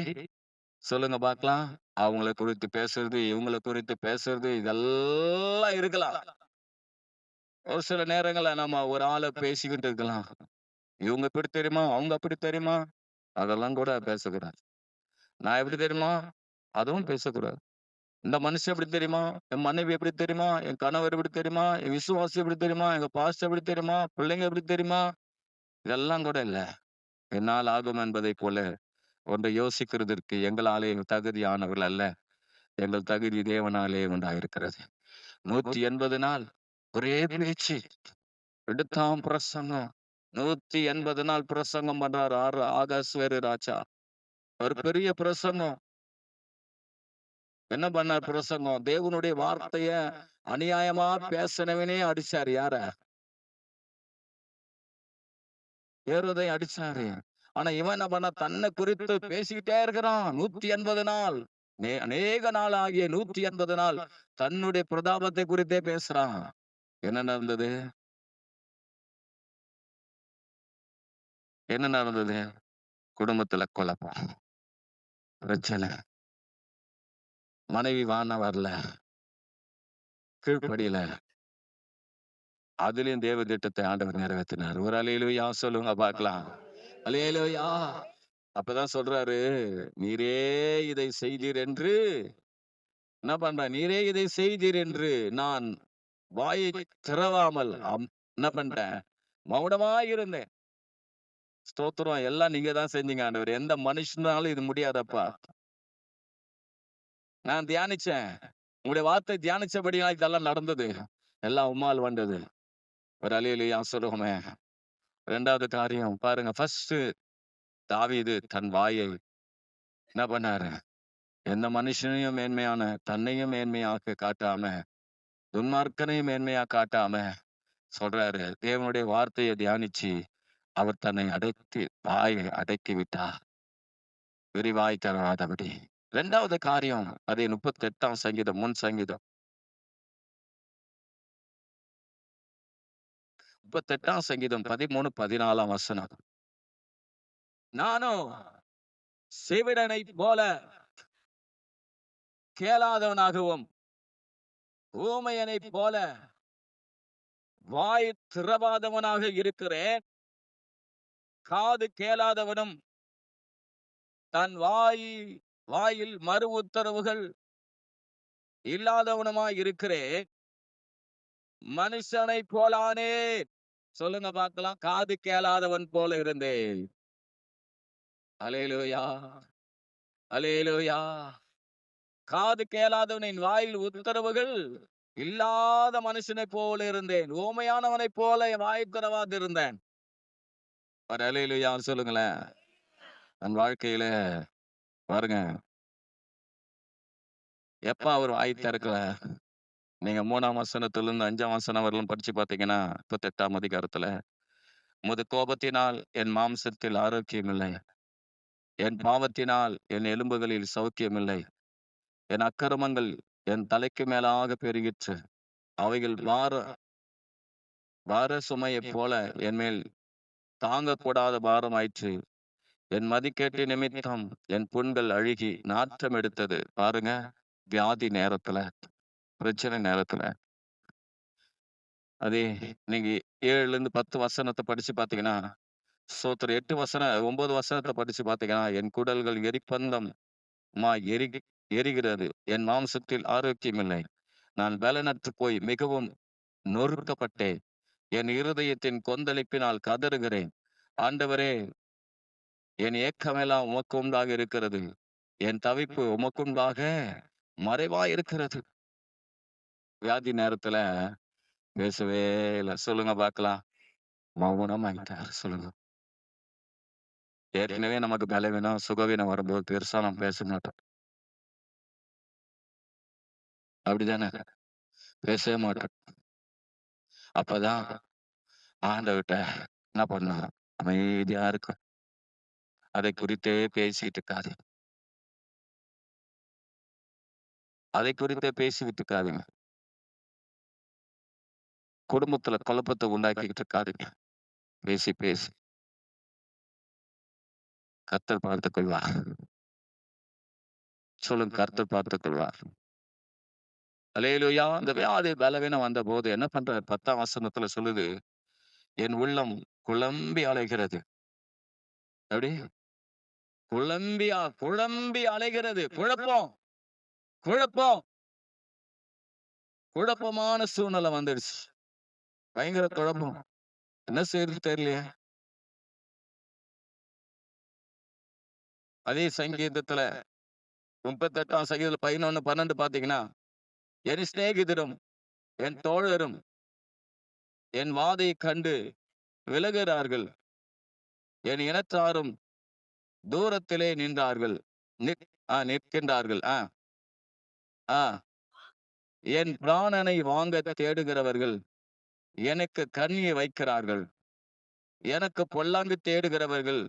சொல்லுங்க பார்க்கலாம். அவங்கள குறித்து பேசுறது, இவங்கள குறித்து பேசுறது, இதெல்லாம் இருக்கலாம். ஒரு சில நேரங்கள்ல நம்ம ஒரு ஆளை பேசிக்கிட்டு இருக்கலாம். இவங்க இப்படி தெரியுமா, அவங்க அப்படி தெரியுமா, அதெல்லாம் கூட பேசக்கூடாது. நான் எப்படி தெரியுமா, அதுவும் பேசக்கூடாது. இந்த மனுஷன் எப்படி தெரியுமா, என் மனைவி எப்படி தெரியுமா, என் கணவர் எப்படி தெரியுமா, என் விசுவாசி எப்படி தெரியுமா, எங்க பாஸ்டர் எப்படி தெரியுமா, பிள்ளைங்க எப்படி தெரியுமா, இதெல்லாம் கூட இல்ல. என்னால் ஆகும் என்பதை போல ஒன்றை யோசிக்கிறதற்கு எங்களாலே தகுதியானவர்கள் அல்ல. எங்கள் தகுதி தேவனாலே உண்டாயிருக்கிறது. 180 நாள் ஒரே பேச்சு, எடுத்தாம் பிரசங்கம். 180 நாள் பிரசங்கம் பண்றாரு ஆகாஸ்வேரு ராஜா. ஒரு பெரிய பிரசங்கம். என்ன பண்ணார் பிரசங்கம்? தேவனுடைய வார்த்தைய அநியாயமா பேசினவனே அடிச்சாரு. யார? ஏரோதை அடிச்சாரு. ஆனா இவன் என்ன பண்ண, தன்னை குறித்து பேசிக்கிட்டே இருக்கிறான். 180 நாள், அநேக நாள் ஆகிய 180 நாள் தன்னுடைய பிரதாபத்தை குறித்தே பேசுறான். என்ன நடந்தது? என்ன நடந்தது? குடும்பத்துல குழப்பம், பிரச்சனை, மனைவி வான வரல, கீழ்ப்படியில. அதுலயும் தேவ திட்டத்தை ஆண்டவர் நிறைவேற்றினார். ஒரு அல்லேலூயா சொல்லுங்க பார்க்கலாம். அல்லேலூயா. அப்பதான் சொல்றாரு, நீரே இதை செய்தீர் என்று என்ன பண்ற, நீரே இதை செய்தீர் என்று நான் வாயை திறவாமல் என்ன பண்றேன், மௌனமாய் இருந்தேன். ஸ்தோத்திரம். எல்லாம் நீங்க தான் செஞ்சீங்க ஆண்டவர். எந்த மனுஷனாலும் இது முடியாதப்பா. நான் தியானிச்சேன், உங்களுடைய வார்த்தை தியானிச்சபடியா இதெல்லாம் நடந்தது. எல்லாம் உம்மால் வந்தது. ஒரு அல்லேலூயா சொல்லுவோமே. 2வது காரியம் பாருங்க. ஃபர்ஸ்ட் தாவீது தன் வாயை என்ன பண்ணாரு, எந்த மனுஷனையும் மேன்மையான தன்னையும் மேன்மையாக காட்டாம, துன்மார்க்கனையும் மேன்மையா காட்டாம சொல்றாரு, தேவனுடைய வார்த்தையை தியானிச்சு அவர் தன்னை அடக்கி, வாயை அடக்கி விட்டார், விரிவாய் தராதபடி. 2வது காரியம், அதே 38 சங்கீதம், முன் சங்கீதம் 38 சங்கீதம் 13, 14 வசனம். நானும் செவிடனை போல கேளாதவனாகவும், ஊமையனை போல வாய் திறவாதவனாக இருக்கிறேன். காது கேளாதவனும் தன் வாயில் மறு உத்தரவுகள் இல்லாதவனுமாய் இருக்கிறேன். மனுஷனை போலானே. சொல்லுங்க பார்க்கலாம். காது கேளாதவன் போல இருந்தேன். அல்லேலூயா, அல்லேலூயா. காது கேளாதவனின் வாயில் உத்தரவுகள் இல்லாத மனுஷனைப் போல இருந்தேன். ஊமையானவனைப் போல வாய் திறவாதிருந்தேன். ஒரு அல்லேலூயா சொல்லுங்களேன். தன் வாழ்க்கையில பாருங்க, எப்ப அவர் வாய் திறக்கல, நீங்க 3ஆம் வசனத்திலிருந்து 5ஆம் வசனம் வரலும் படிச்சு பார்த்தீங்கன்னா, 38ஆம் அதிகாரத்துல, "உமது கோபத்தினால் என் மாம்சத்தில் ஆரோக்கியமில்லை. என் பாவத்தினால் என் எலும்புகளில் சௌக்கியமில்லை. என் அக்கிரமங்கள் என் தலைக்கு மேலாக பெருகிற்று. அவைகள் பார சுமையைப் போல என்மேல் தாங்கக்கூடாத பாரமாயிற்று. என் மதிகேட்டின் நிமித்தம் என் புண்கள் அழுகி நாற்றம் எடுத்தது." பாருங்க, வியாதி நேரத்துல, பிரச்சனை நேரத்துல. அதே நீங்க 7லிருந்து 10 வசனத்த படிச்சு பார்த்தீங்கன்னா, ஸ்தோத்திரம் 9 வசனத்த படிச்சு பார்த்தீங்கன்னா, "என் குடல்கள் எரிபந்தமாய் எரிகிறது. என் மாம்சத்தில் ஆரோக்கியமில்லை. நான் பெலனற்றுப் போய் மிகவும் நொறுக்கப்பட்டேன். என் இருதயத்தின் கொந்தளிப்பினால் கதறுகிறேன். ஆண்டவரே, என் ஏக்கமெல்லாம் உமக்கு முன்பாக இருக்கிறது. என் தவிப்பு உமக்கு முன்பாக மறைவாய் இருக்கிறது." வியாதி நேரத்துல பேசவே இல்ல. சொல்லுங்க பார்க்கலாம். மௌனமாயிட்டாரு. சொல்லுங்க. ஏற்கனவே நமக்கு பலவீனம், சுகவீனம் வரும்போது பெருசா நம்ம பேச மாட்டோம். அப்படிதானே? பேசவே மாட்டோம். அப்பதான் ஆண்டவர்ட்ட என்ன பண்ணணும்? அமைதியா இருக்கும். அதை குறித்தே பேசிட்டு இருக்காதீங்க. அதை குறித்தே பேசிக்கிட்டு இருக்காதீங்க. குடும்பத்துல குழப்பத்தை உண்டாக்கிக்கிட்டு இருக்காதீங்க. பேசி பேசி கர்த்தர் பார்த்துக் கொள்வார். சொல்லுங்க, கர்த்தர் பார்த்துக் கொள்வார். அல்லேலூயா. இந்த வியாதி பலவீனம் வந்தபோது என்ன பண்றாரு? 10ஆம் வசனத்துல சொல்லுது, என் உள்ளம் குழம்பி அலைகிறது. எப்படி? குழம்பி அலைகிறது. குழப்பம், குழப்பம், குழப்பமான சூழ்நிலை வந்துடுச்சு. பயங்கர குழப்பம். என்ன செய்யறது தெரியலையே. அதே சங்கீதத்துல 38ஆம் சங்கீதத்துல 11, 12 பார்த்தீங்கன்னா, என் சிநேகிதரும், என் தோழரும் என் வாதையைக் கண்டு விலகுகிறார்கள். என் இனத்தாரும் தூரத்திலே நின்றார்கள். நிற்கின்றார்கள். ஆ. என் பிராணனை வாங்கத் தேடுகிறவர்கள் எனக்கு கண்ணியை வைக்கிறார்கள். எனக்கு பொல்லாங்கு தேடுகிறவர்கள்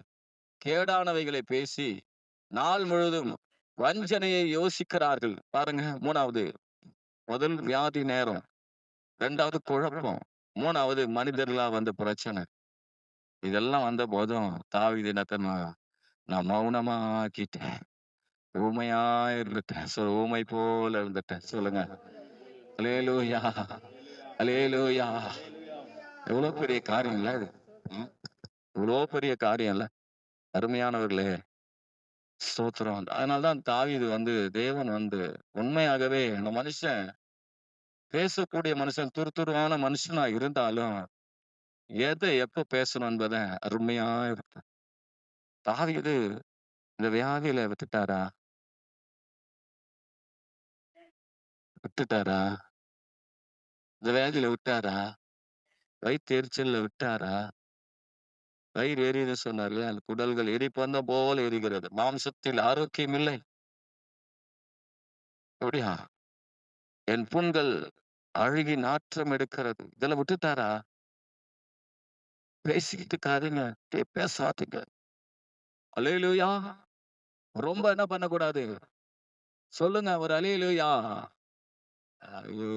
கேடானவைகளை பேசி நாள் முழுதும் வஞ்சனையை யோசிக்கிறார்கள். பாருங்க, 3வது முதல் வியாதி நேரம், 2வது குழப்பம், 3வது மனிதர்களா வந்த பிரச்சனை. இதெல்லாம் வந்த போதும் தாவீது என்ன தெரியுமா? நான் மௌனமாக்கிட்டேன். ஊமையா இருந்துட்டேன். ஊமை போல இருந்துட்டேன். சொல்லுங்க. அல்லேலூயா, அல்லேலூயா. எவ்வளவு பெரிய காரியம் இல்ல இது? ம். இவ்வளோ பெரிய காரியம் இல்ல? அருமையானவர்களே, ஸ்தோத்திரம். அதனாலதான் தாவீது தேவன் உண்மையாகவே இந்த மனுஷன் பேசக்கூடிய மனுஷன், துருதுருவான மனுஷனா இருந்தாலும், எதை எப்ப பேசணும் என்பதை அருமையா இருக்கு. தாவீது இந்த வியாதியில விட்டுட்டாரா? விட்டுட்டாரா? இந்த வியாதியில விட்டாரா? வயித்தெரிச்சல்ல விட்டாரா? வயிறு எரியுதுன்னு சொன்னார்ல, அந்த குடல்கள் எரிபந்தம் போல எரிகிறது. மாம்சத்தில் ஆரோக்கியம் இல்லை. அப்படியா? என் புண்கள் அழுகி நாற்றம் எடுக்கிறது. இதெல்லாம் விட்டுட்டாரா? பேசிக்கிட்டு இருக்காதீங்க. பேசாதீங்க. அல்லேலூயா. ரொம்ப என்ன பண்ணக்கூடாது? சொல்லுங்க ஒரு அல்லேலூயா. ஐயோ!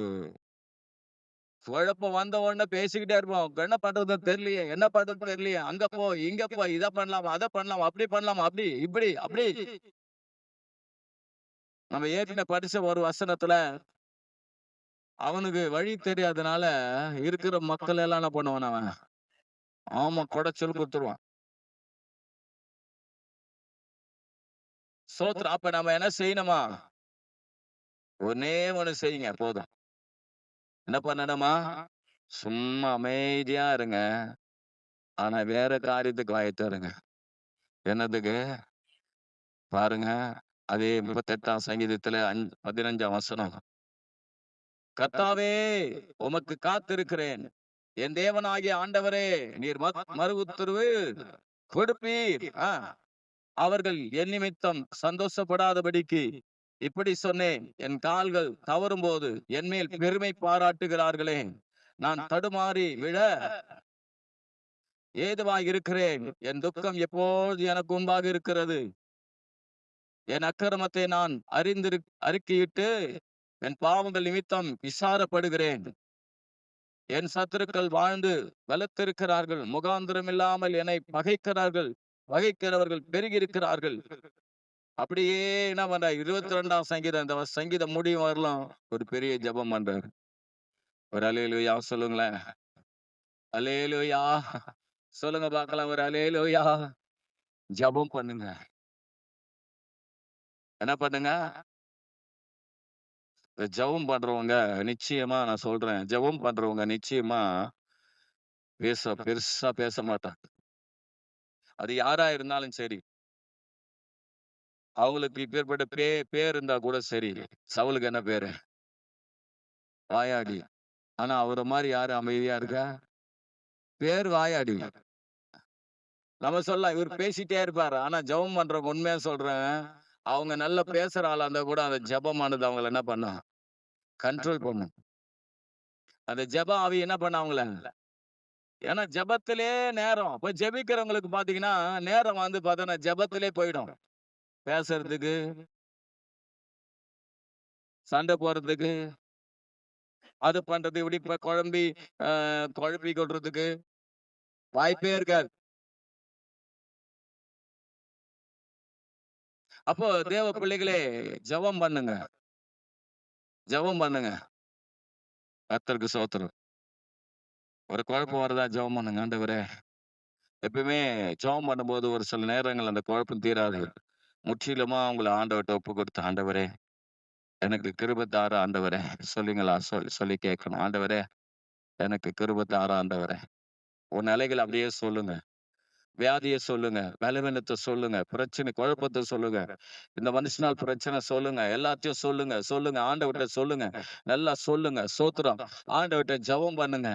குழப்பம் வந்த உடனே பேசிக்கிட்டே இருப்போம். என்ன பண்றதுன்னு தெரியலையே, என்ன பண்றதுன்னு தெரியலையே. அங்க போ, இங்க போ, இத பண்ணலாமா, அத பண்ணலாமா, அப்படி பண்ணலாமா, அப்படி, இப்படி, அப்படி. நம்ம ஏற்கனவே படிச்ச ஒரு வசனத்துல, அவனுக்கு வழி தெரியாதனால இருக்கிற மக்கள் எல்லாம் என்ன பண்ணுவான் அவன்? ஆமா, குடைச்சல் குடுத்துருவான். ஸ்தோத்திரம். அப்ப நம்ம என்ன செய்யணுமா? ஒண்ணே ஒண்ணு செய்யுங்க போதும். என்ன பண்ணணுமா? சும்மா அமைதியா இருங்க. ஆனா வேற காரியத்துக்கு வாய திறங்க. என்னதுக்கு? பாருங்க, அதே 38ஆம் சங்கீதத்துல 15ஆம் வசனம். கர்த்தாவே, உமக்கு காத்திருக்கிறேன். என் தேவனாகிய ஆண்டவரே, நீர் மறு உத்தரவு கொடுப்பீர். அவர்கள் என் நிமித்தம் சந்தோஷப்படாதபடிக்கு இப்படி சொன்னேன். என் கால்கள் தவறும்போது என் மேல் பெருமை பாராட்டுகிறார்களே. நான் தடுமாறி விழ ஏதுவாய் இருக்கிறேன். என் துக்கம் எப்போது எனக்கு முன்பாக இருக்கிறது. என் அக்கிரமத்தை நான் அறிக்கையிட்டு என் பாவங்கள் நிமித்தம் விசாரப்படுகிறேன். என் சத்துருக்கள் வாழ்ந்து வளர்த்திருக்கிறார்கள். முகாந்திரம் இல்லாமல் என்னை பகைக்கிறவர்கள் பெருகி இருக்கிறார்கள். அப்படியே என்ன பண்ற 22ஆம் சங்கீதம், இந்த சங்கீதம் முடியும் வரலாம் ஒரு பெரிய ஜெபம் பண்றாரு. ஒரு அல்லேலூயா சொல்லுங்களேன். அல்லேலூயா சொல்லுங்க பார்க்கலாம். ஒரு அல்லேலூயா. ஜெபம் பண்ணுங்க. என்ன பண்ணுங்க? ஜெபம் பண்றவங்க நிச்சயமா நான் சொல்றேன். ஜெபம் பண்றவங்க நிச்சயமா பெருசா பேச மாட்டாங்க. அது யாரா இருந்தாலும் சரி. அவங்களுக்கு இப்பேற்பட்ட பேர் இருந்தா கூட சரி. சவுலுக்கு என்ன பேரு? வாயாடி. ஆனா அவர மாரி யாரு அமைதியா இருக்கா? பேர் வாயாடி. நம்ம சொல்லலாம் இவர் பேசிட்டே இருப்பாரு. ஆனா ஜெபம் பண்றவங்க உண்மையா சொல்றேன். அவங்க நல்லா பேசுற ஆளா இருந்தா கூட அந்த ஜெபமானது அவங்கள என்ன பண்ணும்? கண்ட்ரோல் பண்ணும். அந்த ஜெப ஆவி என்ன பண்ண அவங்கள? ஏன்னா ஜெபத்திலே நேரம். இப்ப ஜெபிக்கிறவங்களுக்கு பாத்தீங்கன்னா, நேரம் வந்து பாத்தீங்கன்னா ஜெபத்திலே போயிடும். பேசுறதுக்கு, சண்டை போடுறதுக்கு, அது பண்றது, இப்படி குழப்பி கொள்றதுக்கு வாய்ப்பே இருக்காது. அப்போ தேவ பிள்ளைகளே ஜெபம் பண்ணுங்க. ஜெபம் பண்ணுங்க. கர்த்தருக்கு ஸ்தோத்திரம். ஒரு குழப்பம் வருதா ஜெபம் பண்ணுங்க. ஆண்டவரே, எப்பவுமே ஜெபம் பண்ணும்போது ஒரு சில நேரங்கள் அந்த குழப்பம் தீராது. முற்றிலுமா உங்கள ஆண்டவர்ட்ட ஒப்பு கொடுத்து, ஆண்டவரே எனக்கு கிருபை தாரு ஆண்டவரே. சொல்லுங்களா? சொல்லி கேட்கணும். ஆண்டவரே எனக்கு கிருபை தாரு ஆண்டவரே. உன் நிலைகள் அப்படியே சொல்லுங்க. வியாதிய சொல்லுங்க. பலவீனத்த சொல்லுங்க. பிரச்சனை குழப்பத்த சொல்லுங்க. இந்த மனுஷனால் பிரச்சனை சொல்லுங்க. எல்லாத்தையும் சொல்லுங்க. சொல்லுங்க. ஆண்டவர்ட்ட சொல்லுங்க. நல்லா சொல்லுங்க. ஸ்தோத்திரம். ஆண்டவர்ட்ட ஜெபம் பண்ணுங்க.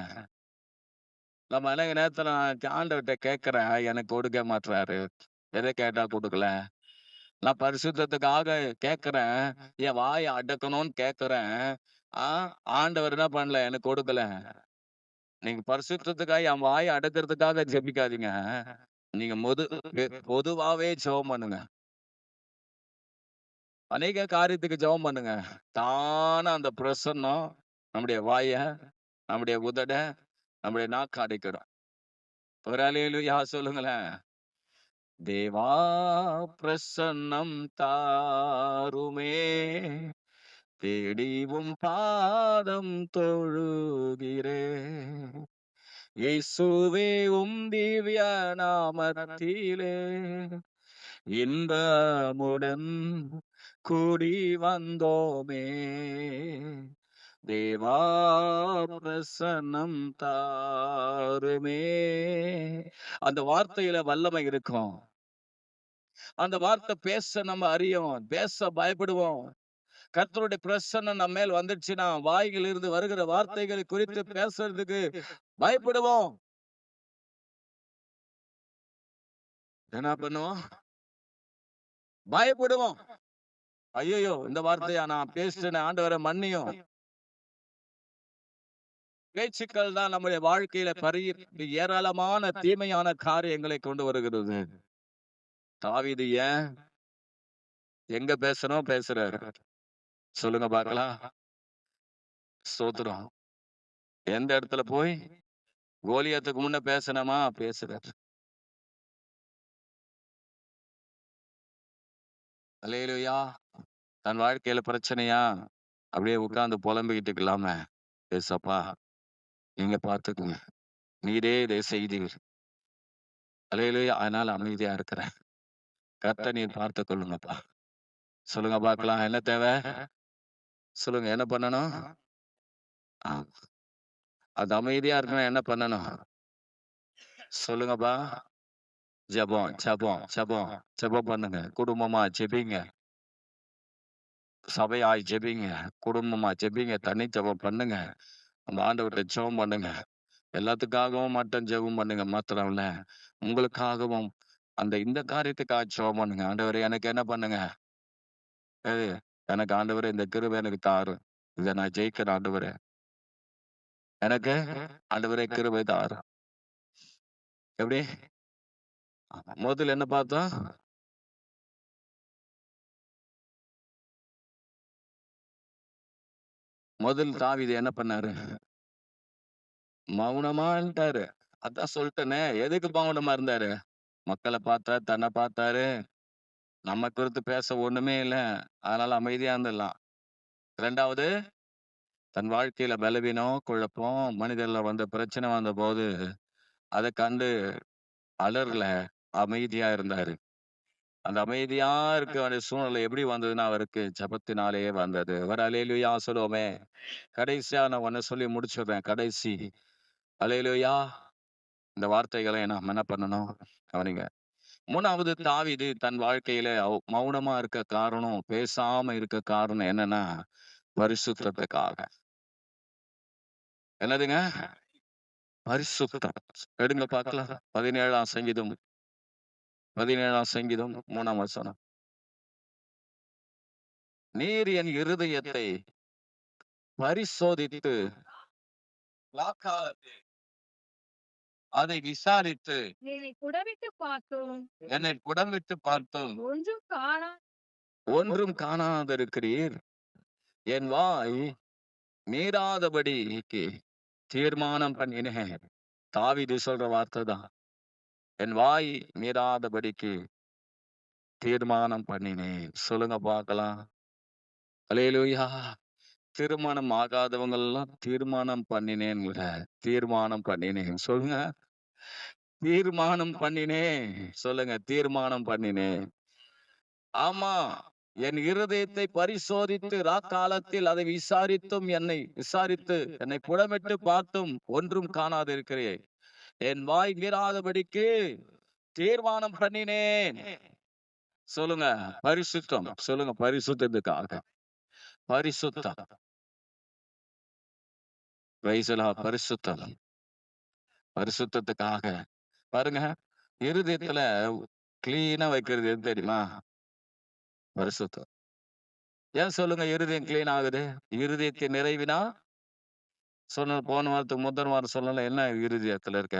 நம்ம அநேக நேரத்துல நான் ஆண்டவர்ட்ட கேட்கிறேன். எனக்கு கொடுக்க மாட்றாரு. எத கேட்டா குடுக்கல. நான் பரிசுத்தத்துக்காக கேட்கிறேன். என் வாய அடக்கணும்னு கேட்கிறேன். ஆ ஆண்டவர் என்ன பண்ணல? எனக்கு கொடுக்கல. நீங்க பரிசுத்தத்துக்காக என் வாய அடக்கிறதுக்காக ஜெபிக்காதீங்க. நீங்க பொதுவாவே ஜெபம் பண்ணுங்க. அநேக காரியத்துக்கு ஜெபம் பண்ணுங்க. தானா அந்த பிரசன்னம் நம்முடைய வாய, நம்முடைய உதட, நம்முடைய நாக்க அடைக்கிடும். ஒரு அல்லேலூயா சொல்லுங்களேன். தேவா பிரசன்னம் தாருமே, தேடி உம் பாதம் தொழுகிறேன். இயேசுவே உம் திவ்ய நாமத்திலே இன்பமுடன் கூடி வந்தோமே. தேவா பிரசன்னம் தாருமே. அந்த வார்த்தையில வல்லமை இருக்கும். அந்த வார்த்தை பேச நம்ம அறியோம். பேச பயப்படுவோம். கர்த்தருடைய பிரசன்னம் நம்ம மேல் வந்துடுச்சுன்னா, வாயிலிருந்து வருகிற வார்த்தைகளை குறித்து பேசுறதுக்கு பயப்படுவோம். என்ன பண்ணுவோம்? பயப்படுவோம். ஐயையோ! இந்த வார்த்தையா நான் பேசிட்டேனே, ஆண்டவரே மன்னியும். பேச்சுக்கள் தான் நம்முடைய வாழ்க்கையில ஏராளமான தீமையான காரியங்களை கொண்டு வருகிறது. தாவீது ஏன் எங்க பேசணும் பேசுறாரு? சொல்லுங்க பார்க்கலாம். ஸ்தோத்திரம். எந்த இடத்துல போய் கோலியாத்துக்கு முன்ன பேசணுமா? பேசுறாரு. அல்லேலூயா. தன் வாழ்க்கையில பிரச்சனையா? அப்படியே உட்கார்ந்து புலம்பிக்கிட்டு இருக்கலாம, ஏசப்பா நீங்க பார்த்துக்குங்க. நீரே இதை செய்தீர். அல்லேலூயா. அதனால அமைதியா இருக்கிறேன். கர்த்தர் நீர் பார்த்துக் கொள்ளுங்கப்பா. சொல்லுங்க பார்க்கலாம். என்ன தேவை? சொல்லுங்க என்ன பண்ணணும்? ஆ, அது அமைதியா இருக்கணும். என்ன பண்ணணும்? சொல்லுங்கப்பா. ஜெபம், ஜெபம், ஜெபம், ஜெபம் பண்ணுங்க. குடும்பமா ஜெபிங்க. சபையாய் ஜெபிங்க. குடும்பமா ஜெபிங்க. தனி ஜெபம் பண்ணுங்க. அந்த ஆண்டவர்ட்ட ஜெபம் பண்ணுங்க. எல்லாத்துக்காகவும் மட்டும் ஜெபம் பண்ணுங்க மாத்திரம் இல்ல. உங்களுக்காகவும் இந்த காரியத்துக்காக ஜெபம் பண்ணுங்க. ஆண்டவரே எனக்கு என்ன பண்ணுங்க? எது? எனக்கு ஆண்டவரே இந்த கிருபை எனக்கு தாரும். இத நான் ஜெயிக்கிறேன் ஆண்டவரே. எனக்கு ஆண்டவரே கிருபை தாரும். எப்படி? முதல்ல என்ன பார்த்தோம்? முதல் தாவீது என்ன பண்ணாரு? மௌனமா இருந்தாரு. அதான் சொல்ட்டேனே. எதுக்கு மௌனமா இருந்தாரு? மக்கள பார்த்தாரு, தன்ன பார்த்தாரு. நம்ம குறித்து பேச ஒண்ணுமே இல்ல. அதனால அமைதியா இருந்துடலாம். 2வது தன் வாழ்க்கையில பலவீனம், குழப்பம், மனிதர்ல வந்த பிரச்சனை வந்தபோது, அத கண்டு அலறல. அமைதியா இருந்தாரு. அந்த அமைதியா இருக்க வேண்டிய சூழ்நிலை எப்படி வந்ததுன்னா, அவருக்கு ஜெபத்தினாலேயே வந்தது. ஒரு அல்லேலூயா சொல்லுவோமே. கடைசியா நான் ஒண்ணு சொல்லி முடிச்சுடுறேன். கடைசி அல்லேலூயா. இந்த வார்த்தைகளை நாம் என்ன பண்ணணும்? கவனிங்க. 3வது தாவீது தன் வாழ்க்கையில மௌனமா இருக்க காரணம், பேசாம இருக்க காரணம் என்னன்னா, பரிசுத்தத்துக்காக. என்னதுங்க? பரிசுத்தம். எடுங்க பார்க்கலாம். 17ஆம் சங்கீதம் 17ஆம் சங்கீதம் 3ஆம் வசனம். நீர் என் இருதயத்தை பரிசோதித்து வாக்காளத்தில் அதை விசாரித்து என்னை குடவிட்டு பார்த்தோம். என்னை புடமிட்டு பார்த்தும் ஒன்றும் காணா ஒன்றும் காணாதிருக்கிறீர். என் வாய் மீறாதபடிக்கு தீர்மானம் பண்ணினேன். தாவீது சொல்ற வார்த்தை தான். என் வாய் மீறாதபடிக்கு தீர்மானம் பண்ணினேன். சொல்லுங்க பார்க்கலாம். அல்லேலூயா. திருமணம் ஆகாதவங்கெல்லாம் தீர்மானம் பண்ணினேன்ங்க. தீர்மானம் பண்ணினேன். சொல்லுங்க. தீர்மானம் பண்ணினேன். சொல்லுங்க. தீர்மானம் பண்ணினேன். ஆமா. என் இருதயத்தை பரிசோதித்து ராக்காலத்தில் அதை விசாரித்து என்னை புடமிட்டு பார்த்தும் ஒன்றும் காணாதிருக்கிறேன். என் வாய் மீறாதபடிக்கு தீர்மானம் பண்ணினேன். சொல்லுங்க. பரிசுத்தம். சொல்லுங்க. பரிசுத்தத்துக்காக. பரிசுத்தம். Price the Lord. பரிசுத்தம். பரிசுத்தத்துக்காக. பாருங்க. இருதயத்துல கிளீனா வைக்கிறது எது தெரியுமா? பரிசுத்தம். ஏன் சொல்லுங்க இருதயம் கிளீன் ஆகுது? இருதயத்தின் நிறைவினா போன வாரத்துக்கு முதல் வாரம் சொல்லல. என்ன இருதயத்துல இருக்க?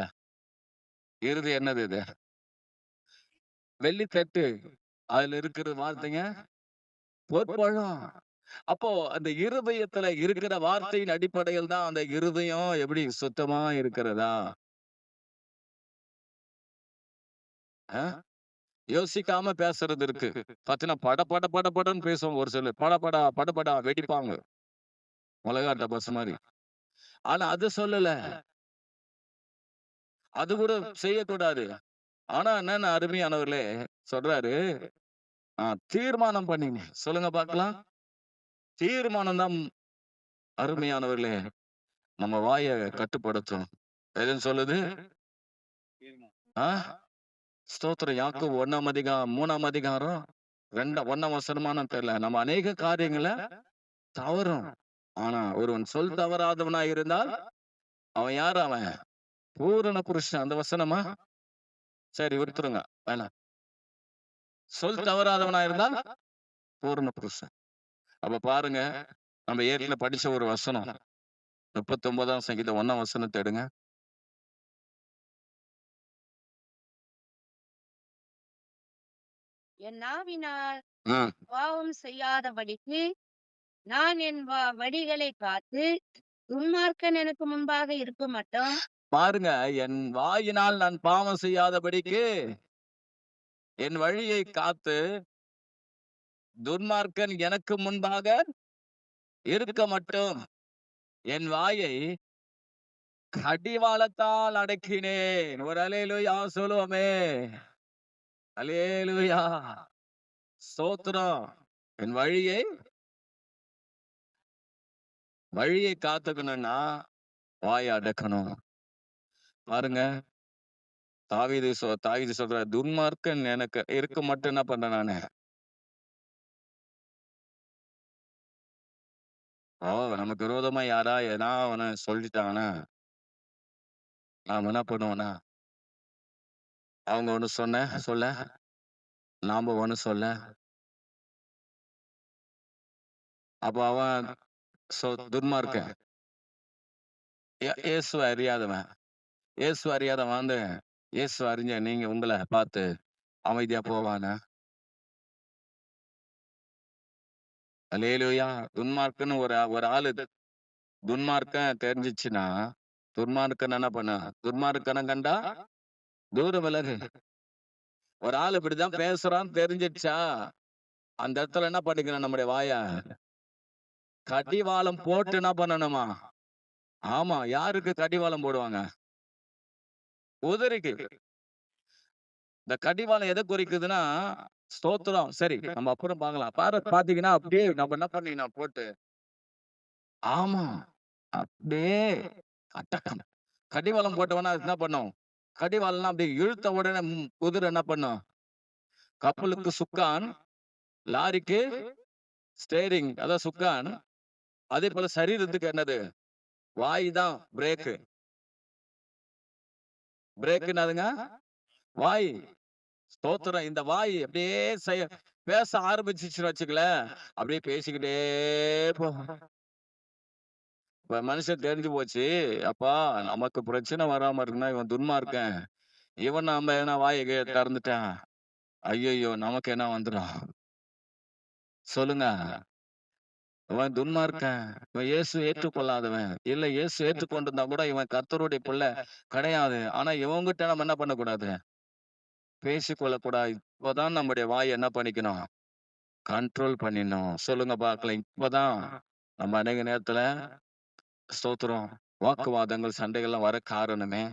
இருதயம் என்னது இது? வெள்ளித்தட்டு. அதுல இருக்கிற வார்த்தைங்க பொற்பழம். அப்போ அந்த இருதயத்துல இருக்கிற வார்த்தையின் அடிப்படையில் தான் அந்த இருதயம் எப்படி சுத்தமா இருக்கிறதா? ஆ? யோசிக்காம பேசுறது இருக்கு. பாத்தீங்கன்னா பட பட பட படன்னு பேசுவாங்க ஒரு சிலர். படபடா படபடா வெடிப்பாங்க. மொளகா டபாசு மாரி. ஆனா அது சொல்லல. அது கூட செய்யக்கூடாது. ஆனா என்னன்னு அருமையானவர்களே சொல்றாரு. தீர்மானம் பண்ணினேன். சொல்லுங்க பார்க்கலாம். தீர்மானம் தான் அருமையானவர்களே நம்ம வாய கட்டுப்படுத்தும். எதுன்னு சொல்லுது? ஆ? ஸ்தோத்திரம். யாக்கோபு 3ஆம் அதிகாரம் 1ஆம் வசனமான்னு தெரியல. நம்ம அநேக காரியங்கள தவறும். ஆனா ஒருவன் சொல் தவறாதவனாய் இருந்தால் அவன் யாரு அவன்? பூரண புருஷன். அந்த வசனமா? சரி விட்டுருங்க. வேணாம். சொல் தவறாதவனா இருந்தால் பூரண புருஷன். அப்ப பாருங்க. நம்ம ஏற்கனவே படிச்ச ஒரு வசனம். 39ஆம் சங்கீதம் 1ஆம் வசனத்த எடுங்க. என் நாவினால் ம். பாவம் செய்யாதபடிக்கு நான் என் வழிகளை காத்து துன்மார்க்கன் எனக்கு முன்பாக இருக்க மாட்டோம். பாருங்க. என் வாயினால் நான் பாவம் செய்யாதபடிக்கு என் வழியை காத்து துன்மார்க்கன் எனக்கு முன்பாக இருக்க மட்டும் என் வாயை கடிவாளத்தால் அடக்கினேன். ஒரு அல்லேலூயா சொல்லுவோமே. அல்லேலூயா. ஸ்தோத்திரம். என் வழியை காத்துக்கணும்னா வாயை அடக்கணும். பாருங்க. தாவீது சொல்றார், துன்மார்க்கன் எனக்கு இருக்க மட்டும் என்ன பண்றேன் நானு? ஓ, நமக்கு விரோதமா யாரா எதனா ஒண்ணு சொல்லிட்டாங்கன்னா, நாம என்ன பண்ணுவோம்னா, அவங்க ஒண்ணு சொல்ல, நாம ஒண்ணு சொல்ல, அப்ப அவன் துன்மார்க்கன். இயேசுவ அறியாதவன். இயேசு அறியாதவன் வந்து, இயேசு அறிஞ்ச நீங்க உங்கள பார்த்து அமைதியா போவானா? அல்லேலூயா! துன்மார்க்கன்னு ஒரு ஒரு ஆளு துன்மார்க்கன் தெரிஞ்சுச்சுன்னா, துன்மார்க்கன் என்ன பண்ணும்? துன்மார்க்கன கண்டா தூரம் விலகு. ஒரு ஆள் இப்படிதான் பேசுறான்னு தெரிஞ்சிடுச்சா, அந்த இடத்துல என்ன பண்ணிக்கணும் நம்முடைய வாய? கடிவாளம் போட்டு என்ன பண்ணணுமா? ஆமா. யாருக்கு கடிவாளம் போடுவாங்க? உதறிக்கு. இந்த கடிவாளம் எத குறிக்குதுன்னா, ஸ்தோத்திரம். சரி, நம்ம அப்புறம் பார்க்கலாம். பார்த்தீங்கன்னா, அப்படியே நம்ம என்ன பண்ணிக்கணும் போட்டு ஆமா. அப்படியே அட்டகம். கடிவாளம் போட்டவனா அது என்ன பண்ணும்? கடிவாளம்லாம் அப்படியே இழுத்த உடனே குதிரை என்ன பண்ணும்? கப்பலுக்கு சுக்கான், லாரிக்கு ஸ்டீரிங். அதான் சுக்கான். அதேபோல சரீரத்துக்கு என்னது? வாய் தான் பிரேக்கு. பிரேக் என்னதுங்க? வாய். ஸ்தோத்திரம். இந்த வாய் அப்படியே பேச ஆரம்பிச்சுச்சுன்னு வச்சுக்கங்களேன், அப்படியே பேசிக்கிட்டே போகும். இப்ப மனுஷன் தெரிஞ்சு போச்சு. அப்பா நமக்கு பிரச்சனை வராம இருக்குன்னா, இவன் துன்மார்க்கன். இவன் நாம எதனா வாய திறந்துட்டான். ஐய்யய்யோ! நமக்கு என்ன வந்துரும்? சொல்லுங்க. இவன் துன்மார்க்கன். இவன் இயேசு ஏற்றுக்கொள்ளாதவன். இல்ல இயேசு ஏற்றுக்கொண்டிருந்தா கூட இவன் கர்த்தருடைய பிள்ளை கிடையாது. ஆனா இவன்கிட்ட நம்ம என்ன பண்ணக்கூடாது? பேசிக்கொள்ளக்கூடாது. இப்பதான் நம்முடைய வாய என்ன பண்ணிக்கணும்? கண்ட்ரோல் பண்ணிடணும். சொல்லுங்க பார்க்கலாம். இப்பதான் நம்ம அநேக நேரத்துல ஸ்தோத்திரம். வாக்குவாதங்கள், சண்டைகள்லாம் வர காரணமே,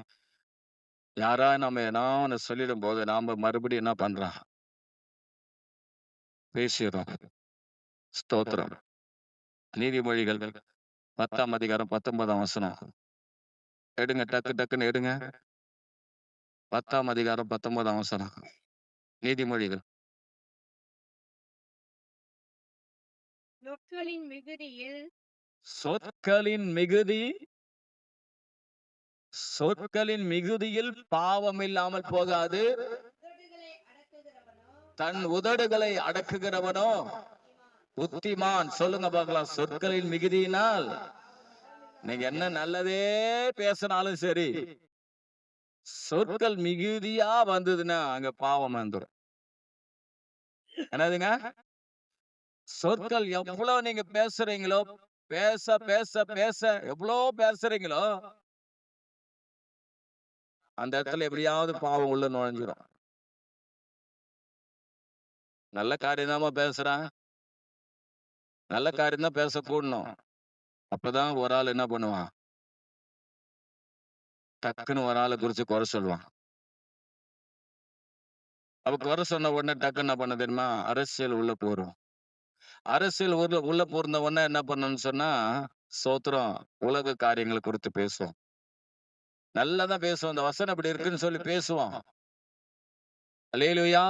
யாரா நம்ம எதனா ஒண்ணு சொல்லிடும்போது, நாம மறுபடியும் என்ன பண்றோம்? பேசிர்றோம். ஸ்தோத்திரம். நீதிமொழிகள் 10ஆம் அதிகாரம் 19ஆம் வசனம். எடுங்க. டக்குன்னு எடுங்க. 10ஆம் அதிகாரம் 19ஆம் வசனம். நீதிமொழிகள். சொற்களின் மிகுதியில் சொற்களின் மிகுதி சொற்களின் மிகுதியில் பாவம் இல்லாமல் போகாது. தன் உதடுகளை அடக்குகிறவனோ புத்திமான். சொல்லுங்க பார்க்கலாம். சொற்களின் மிகுதியினால் நீங்க என்ன நல்லதே பேசினாலும் சரி, சொற்கள் மிகுதியா வந்ததுன்னா அங்க பாவம் வந்துரும். என்னதுங்க? சொற்கள் எவ்வளவு நீங்க பேசுறீங்களோ, பேச பேச பேச எவ்வளவு பேசுறீங்களோ, அந்த இடத்துல எப்படியாவது பாவம் உள்ள நுழைஞ்சிரும். நல்ல காரியம் தாமா பேசுறான். நல்ல காரியம் தான் பேச கூடணும். அப்பதான் ஒரு ஆள் என்ன பண்ணுவான்? டக்குன்னு ஒரு ஆளை குறிச்சு குறை சொல்லுவான். அப்ப குறை சொன்ன உடனே டக்குன்னு என்ன பண்ண தெரியுமா? அரசியல் உள்ள போரும். அரசியல் உள்ள போர்ந்த உடனே என்ன பண்ணணும்னு சொன்னா, ஸ்தோத்திரம், உலக காரியங்களை குறித்து பேசுவோம். நல்லாதான் பேசுவோம். இந்த வசனம் இப்படி இருக்குன்னு சொல்லி பேசுவோம். அல்லேலூயா!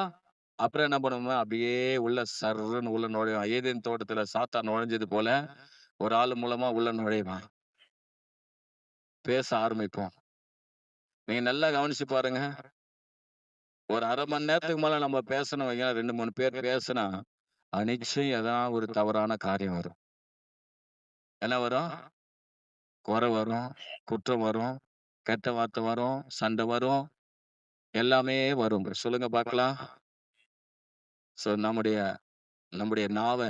அப்புறம் என்ன பண்ணுவோம்? அப்படியே உள்ள சர்ருன்னு உள்ள நுழைவான். ஏதேன் தோட்டத்துல சாத்தான் நுழைஞ்சது போல, ஒரு ஆள் மூலமா உள்ள நுழைவான். பேச ஆரம்பிப்போம். நீங்க நல்லா கவனிச்சு பாருங்க. ஒரு 1/2 மணி நேரத்துக்கு மேல நம்ம பேசணும் வைங்களேன், 2, 3 பேர் பேசுனா, நிச்சயம் எதனா ஒரு தவறான காரியம் வரும். என்ன வரும்? குறை வரும், குற்றம் வரும், கெட்ட வார்த்தை வரும், சண்டை வரும், எல்லாமே வரும். சொல்லுங்க பார்க்கலாம். நம்முடைய நம்முடைய நாவ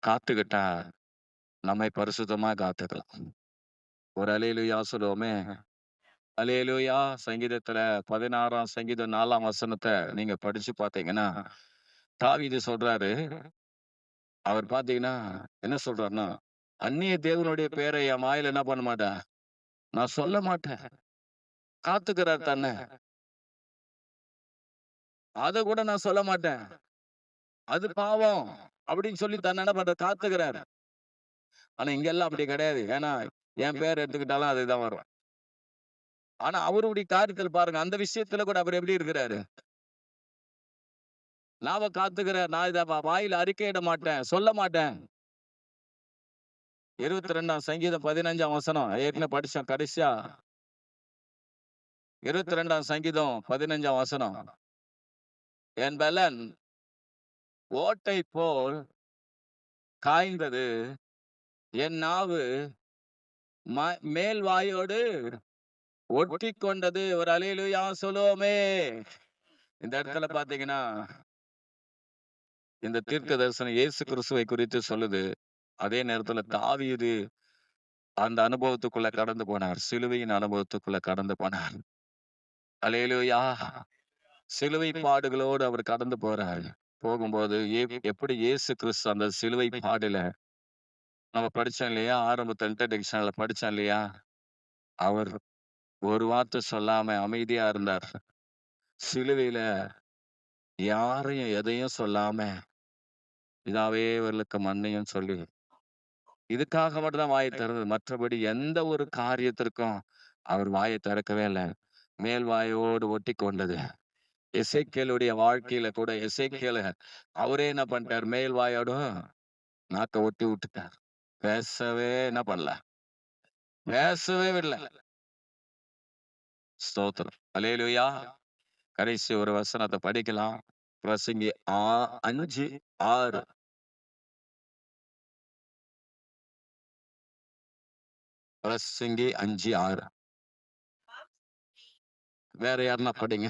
காத்துக்கிட்டா, நம்மை பரிசுத்தமா காத்துக்கலாம். ஒரு அல்லேலூயா சொல்லுவோமே! அல்லேலூயா! சங்கீதத்துல 16ஆம் சங்கீதம் 4ஆம் வசனத்த நீங்க படிச்சு பார்த்தீங்கன்னா, தாவீது சொல்றாரு. அவர் பார்த்தீங்கன்னா, என்ன சொல்றாருன்னா, அந்நிய தேவனுடைய பேரை என் வாயில என்ன பண்ண மாட்டேன்? நான் சொல்ல மாட்டேன். காத்துக்கிறார் தன்னை. அத கூட நான் சொல்ல மாட்டேன். அது பாவம் அப்படின்னு சொல்லி தன்னை என்ன பண்றாரு? காத்துக்கிறாரு. ஆனா இங்கெல்லாம் அப்படி கிடையாது. ஏன்னா, என் பேர் எடுத்துக்கிட்டாலும் அதுதான் வரும். ஆனா அவருடைய காரியத்துல பாருங்க, அந்த விஷயத்துல கூட அவர் எப்படி இருக்கிறாரு? நாவ காத்துக்கிறார். நான் இத வாயில அறிக்கையிட மாட்டேன். சொல்ல மாட்டேன். 22ஆம் சங்கீதம் 15ஆம் வசனம் ஏற்கனவே படிச்சோம். கடைசியா 22ஆம் சங்கீதம் 15ஆம் வசனம். என் பலன் ஓட்டை போல் காய்ந்தது, என் நாவு மேல் வாயோடு ஒட்டி கொண்டது. ஒரு அல்லேலூயா சொல்லுவோமே. இந்த இடத்துல பாத்தீங்கன்னா, இந்த தீர்க்க தரிசனம் இயேசு கிறிஸ்துவை குறித்து சொல்லுது. அதே நேரத்துல தாவீது அந்த அனுபவத்துக்குள்ள கடந்து போனார். சிலுவையின் அனுபவத்துக்குள்ள கடந்து போனார். அல்லேலூயா. சிலுவை பாடுகளோடு அவர் கடந்து போறாரு. போகும்போது எப்படி இயேசு கிறிஸ்து அந்த சிலுவை பாடுல நம்ம படிச்சோம் இல்லையா? ஆரம்பத்துல இன்ட்ரோடக்ஷன்ல படிச்சோம் இல்லையா? அவர் ஒரு வார்த்தை சொல்லாம அமைதியா இருந்தார். சிலுவையில யாரையும் எதையும் சொல்லாம, பிதாவே இவர்களுக்கு மன்னியும் சொல்லி, இதுக்காக மட்டும் தான் வாயை திறந்தது. மற்றபடி எந்த ஒரு காரியத்திற்கும் அவர் வாயை திறக்கவே இல்ல. மேல் வாயோடு ஒட்டிக் கொண்டது. எசேக்கியேலுடைய வாழ்க்கையில கூட எசேக்கியேல அவரே என்ன பண்ணிட்டார்? மேல் வாயோடும் நாக்க ஒட்டி விட்டுட்டார். பேசவே என்ன பண்ணல? பேசவே விடல. ஸ்தோத்திரம். அல்லேலூயா. கடைசி ஒரு வசனத்தை படிக்கலாம். பிரசங்கி 5:6. பிரசங்கி 5:6. வேற யாருன்னா படிங்க.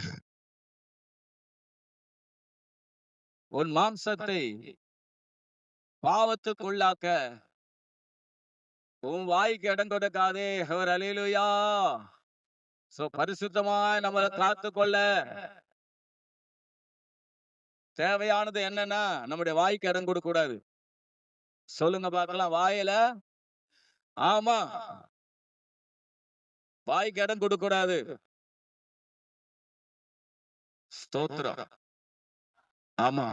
உன் மாம்சத்தை பாவத்துக்குள்ளாக்க உன் வாய்க்கு இடம் கொடுக்காதே. அவர் அல்லேலூயா. சோ பரிசுத்தமாய் நம்மளை காத்துக்கொள்ள தேவையானது என்னன்னா, நம்முடைய வாய்க்கு இடம் கொடுக்க கூடாது. சொல்லுங்க பார்க்கலாம். வாயில ஆமா, வாய்க்கு இடம் கொடுக்க கூடாது. ஸ்தோத்திரம். ஆமா.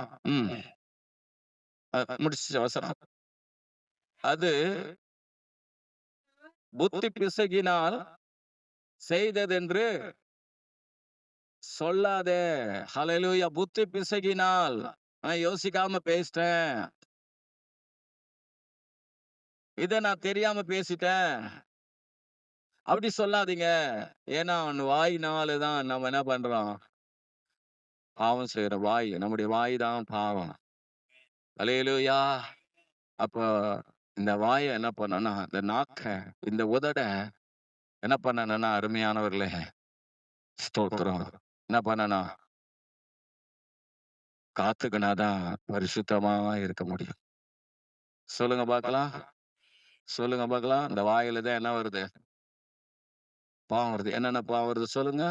முடிச்சு அவசரம். அது புத்தி பிசகினால் செய்ததென்று சொல்லாதே. ஹல்லேலூயா. புத்தி பிசகினால் நான் யோசிக்காம பேசிட்டேன், இத நான் தெரியாம பேசிட்டேன், அப்படி சொல்லாதீங்க. ஏன்னா அவன் வாயினாலதான் நம்ம என்ன பண்றோம்? பாவம் செய்யற வாய். நம்முடைய வாய் தான் பாவம். அல்லேலூயா. அப்போ இந்த வாயை என்ன பண்ணனா, இந்த நாக்க, இந்த உதட என்ன பண்ணனா, அருமையானவர்களே, ஸ்தோத்திரம், என்ன பண்ணனா, காத்துக்கினாதான் பரிசுத்தமா இருக்க முடியும். சொல்லுங்க பார்க்கலாம். சொல்லுங்க பார்க்கலாம். இந்த வாயில தான் என்ன வருது? பாவம் வருது. என்னென்ன பாவம் வருது சொல்லுங்க.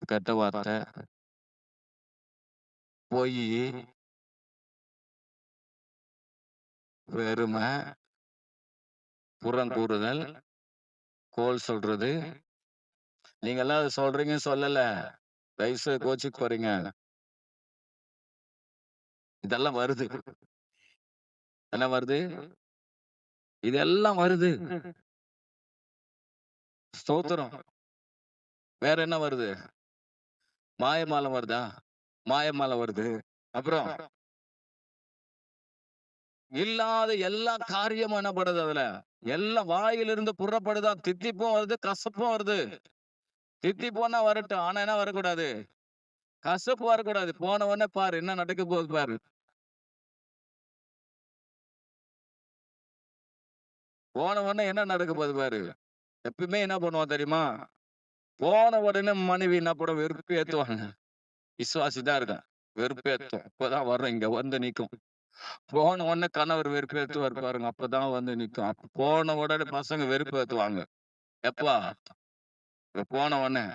கெட்ட வார்த்தை, பொய், வெறுமை, புறங்கூறுதல், கோல் சொல்றது. நீங்க எல்லாம் சொல்றீங்க சொல்லல, தயவுசெய்து கோச்சுக்கு போறீங்க. இதெல்லாம் வருது. என்ன வருது? இதெல்லாம் வருது. ஸ்தோத்திரம். வேற என்ன வருது? மாயமாலம் வருதா? மாயமாலம் வருது. அப்புறம் இல்லாத எல்லா காரியமும் என்ன படுது? அதுல எல்லாம் வாயிலிருந்து புறப்படுதா. தித்திப்பும் வருது, கசப்பும் வருது. தித்திப்புன்னா வரட்டும், ஆனா என்ன வரக்கூடாது? கசப்பு வரக்கூடாது. போன உடனே பாரு என்ன நடக்க போகுது பாரு. போன உடனே என்ன நடக்க போகுது பாரு. எப்பயுமே என்ன பண்ணுவோம் தெரியுமா? போன உடனே மனைவி என்ன படம் வெறுப்பு ஏத்துவாங்க. விசுவாசிதான் இருக்கான். வெறுப்பேத்தும். இப்பதான் வர்றோம், இங்க வந்து நிக்கும். போன உடனே கணவர் வெறுப்பேத்துவார் பாருங்க. அப்பதான் வந்து நிக்கும். போன உடனே பசங்க வெறுப்பேத்துவாங்க. எப்பா? போன உடனே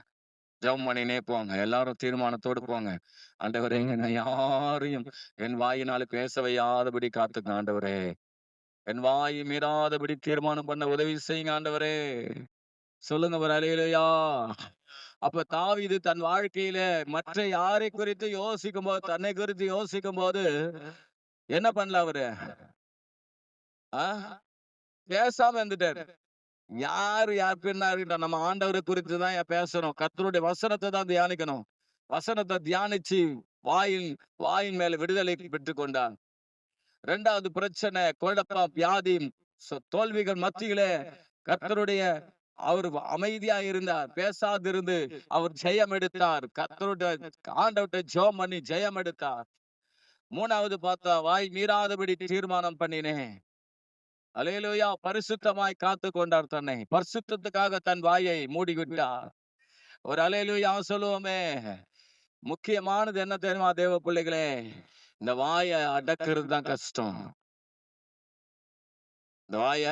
ஜெபம் பண்ணினே போங்க. எல்லாரும் தீர்மானத்தோடு போங்க. ஆண்டவரே, நான் யாரையும் என் வாயினால பேச வையாதபடி காத்துங்க ஆண்டவரே. என் வாய் மீறாதபடி தீர்மானம் பண்ண உதவி செய்யுங்க ஆண்டவரே. சொல்லுங்க ஒரு அல்லேலூயா. அப்ப தாவீது தன் வாழ்க்கையில மற்ற யாரை குறித்து யோசிக்கும் போது, தன்னை குறித்து யோசிக்கும் போது என்ன பண்ணல அவரு? பேசாம இருந்துட்டாரு. யார் பின்னாடி நம்ம ஆண்டவரை குறித்து தான் பேசணும். கர்த்தருடைய வசனத்தை தான் தியானிக்கணும். வசனத்தை தியானிச்சு வாயின் வாயின் மேல விடுதலை பெற்றுக் கொண்டான். 2வது பிரச்சனை குழப்பம், வியாதி, தோல்விகள் மத்தியிலே கர்த்தருடைய அவர் அமைதியா இருந்தார், பேசாதிருந்து அவர் ஜெயம் எடுத்தார். கர்த்தருடைய ஆண்டவர்ட்ட ஜெபம் பண்ணி ஜெயம் எடுத்தார். 3வது பார்த்தா வாய் மீறாதபடி தீர்மானம் பண்ணினேன். அல்லேலூயா. பரிசுத்தமாய் காத்து கொண்டார் தன்னை. பரிசுத்தத்துக்காக தன் வாயை மூடிவிட்டார். ஒரு அல்லேலூயா சொல்லுவோமே. முக்கியமானது என்ன தெரியுமா தேவ பிள்ளைகளே? இந்த வாயை அடக்கிறது தான் கஷ்டம். இந்த வாய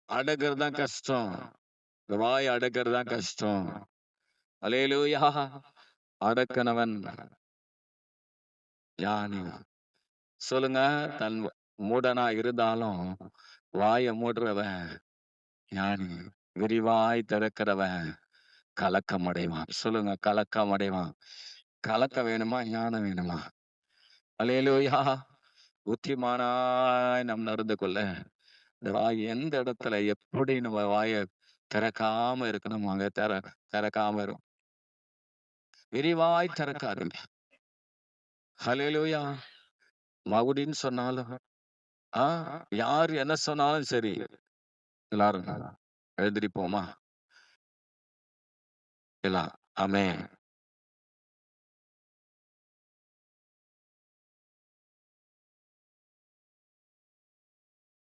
அடக்கிறது தான் கஷ்டம். இந்த வாயை அடக்கிறது தான் கஷ்டம். அல்லேலூயா. அடக்கனவன் ஞானி. சொல்லுங்க. தன் மூடனா இருந்தாலும் வாய மூடுறவன் ஞானி. விரிவாய் திறக்கிறவன் கலக்கம் அடைவான். சொல்லுங்க. கலக்கம் அடைவான். கலக்க வேணுமா? ஞானம் வேணுமா? அல்லேலூயா. புத்திமானாய் நாம் நடந்து கொள்ள இந்த வாய் எந்த இடத்துல எப்படி நம்ம வாயை திறக்காம இருக்கணும், அங்க திறக்காம இருக்கும். விரிவாய் திறக்காருங்க. ஹல்லேலூயா. மகுடின்னு சொன்னாலும் யார் என்ன சொன்னாலும் சரி, எல்லாரும் எழுந்திரிப்போமா? எல்லாம் ஆமென்.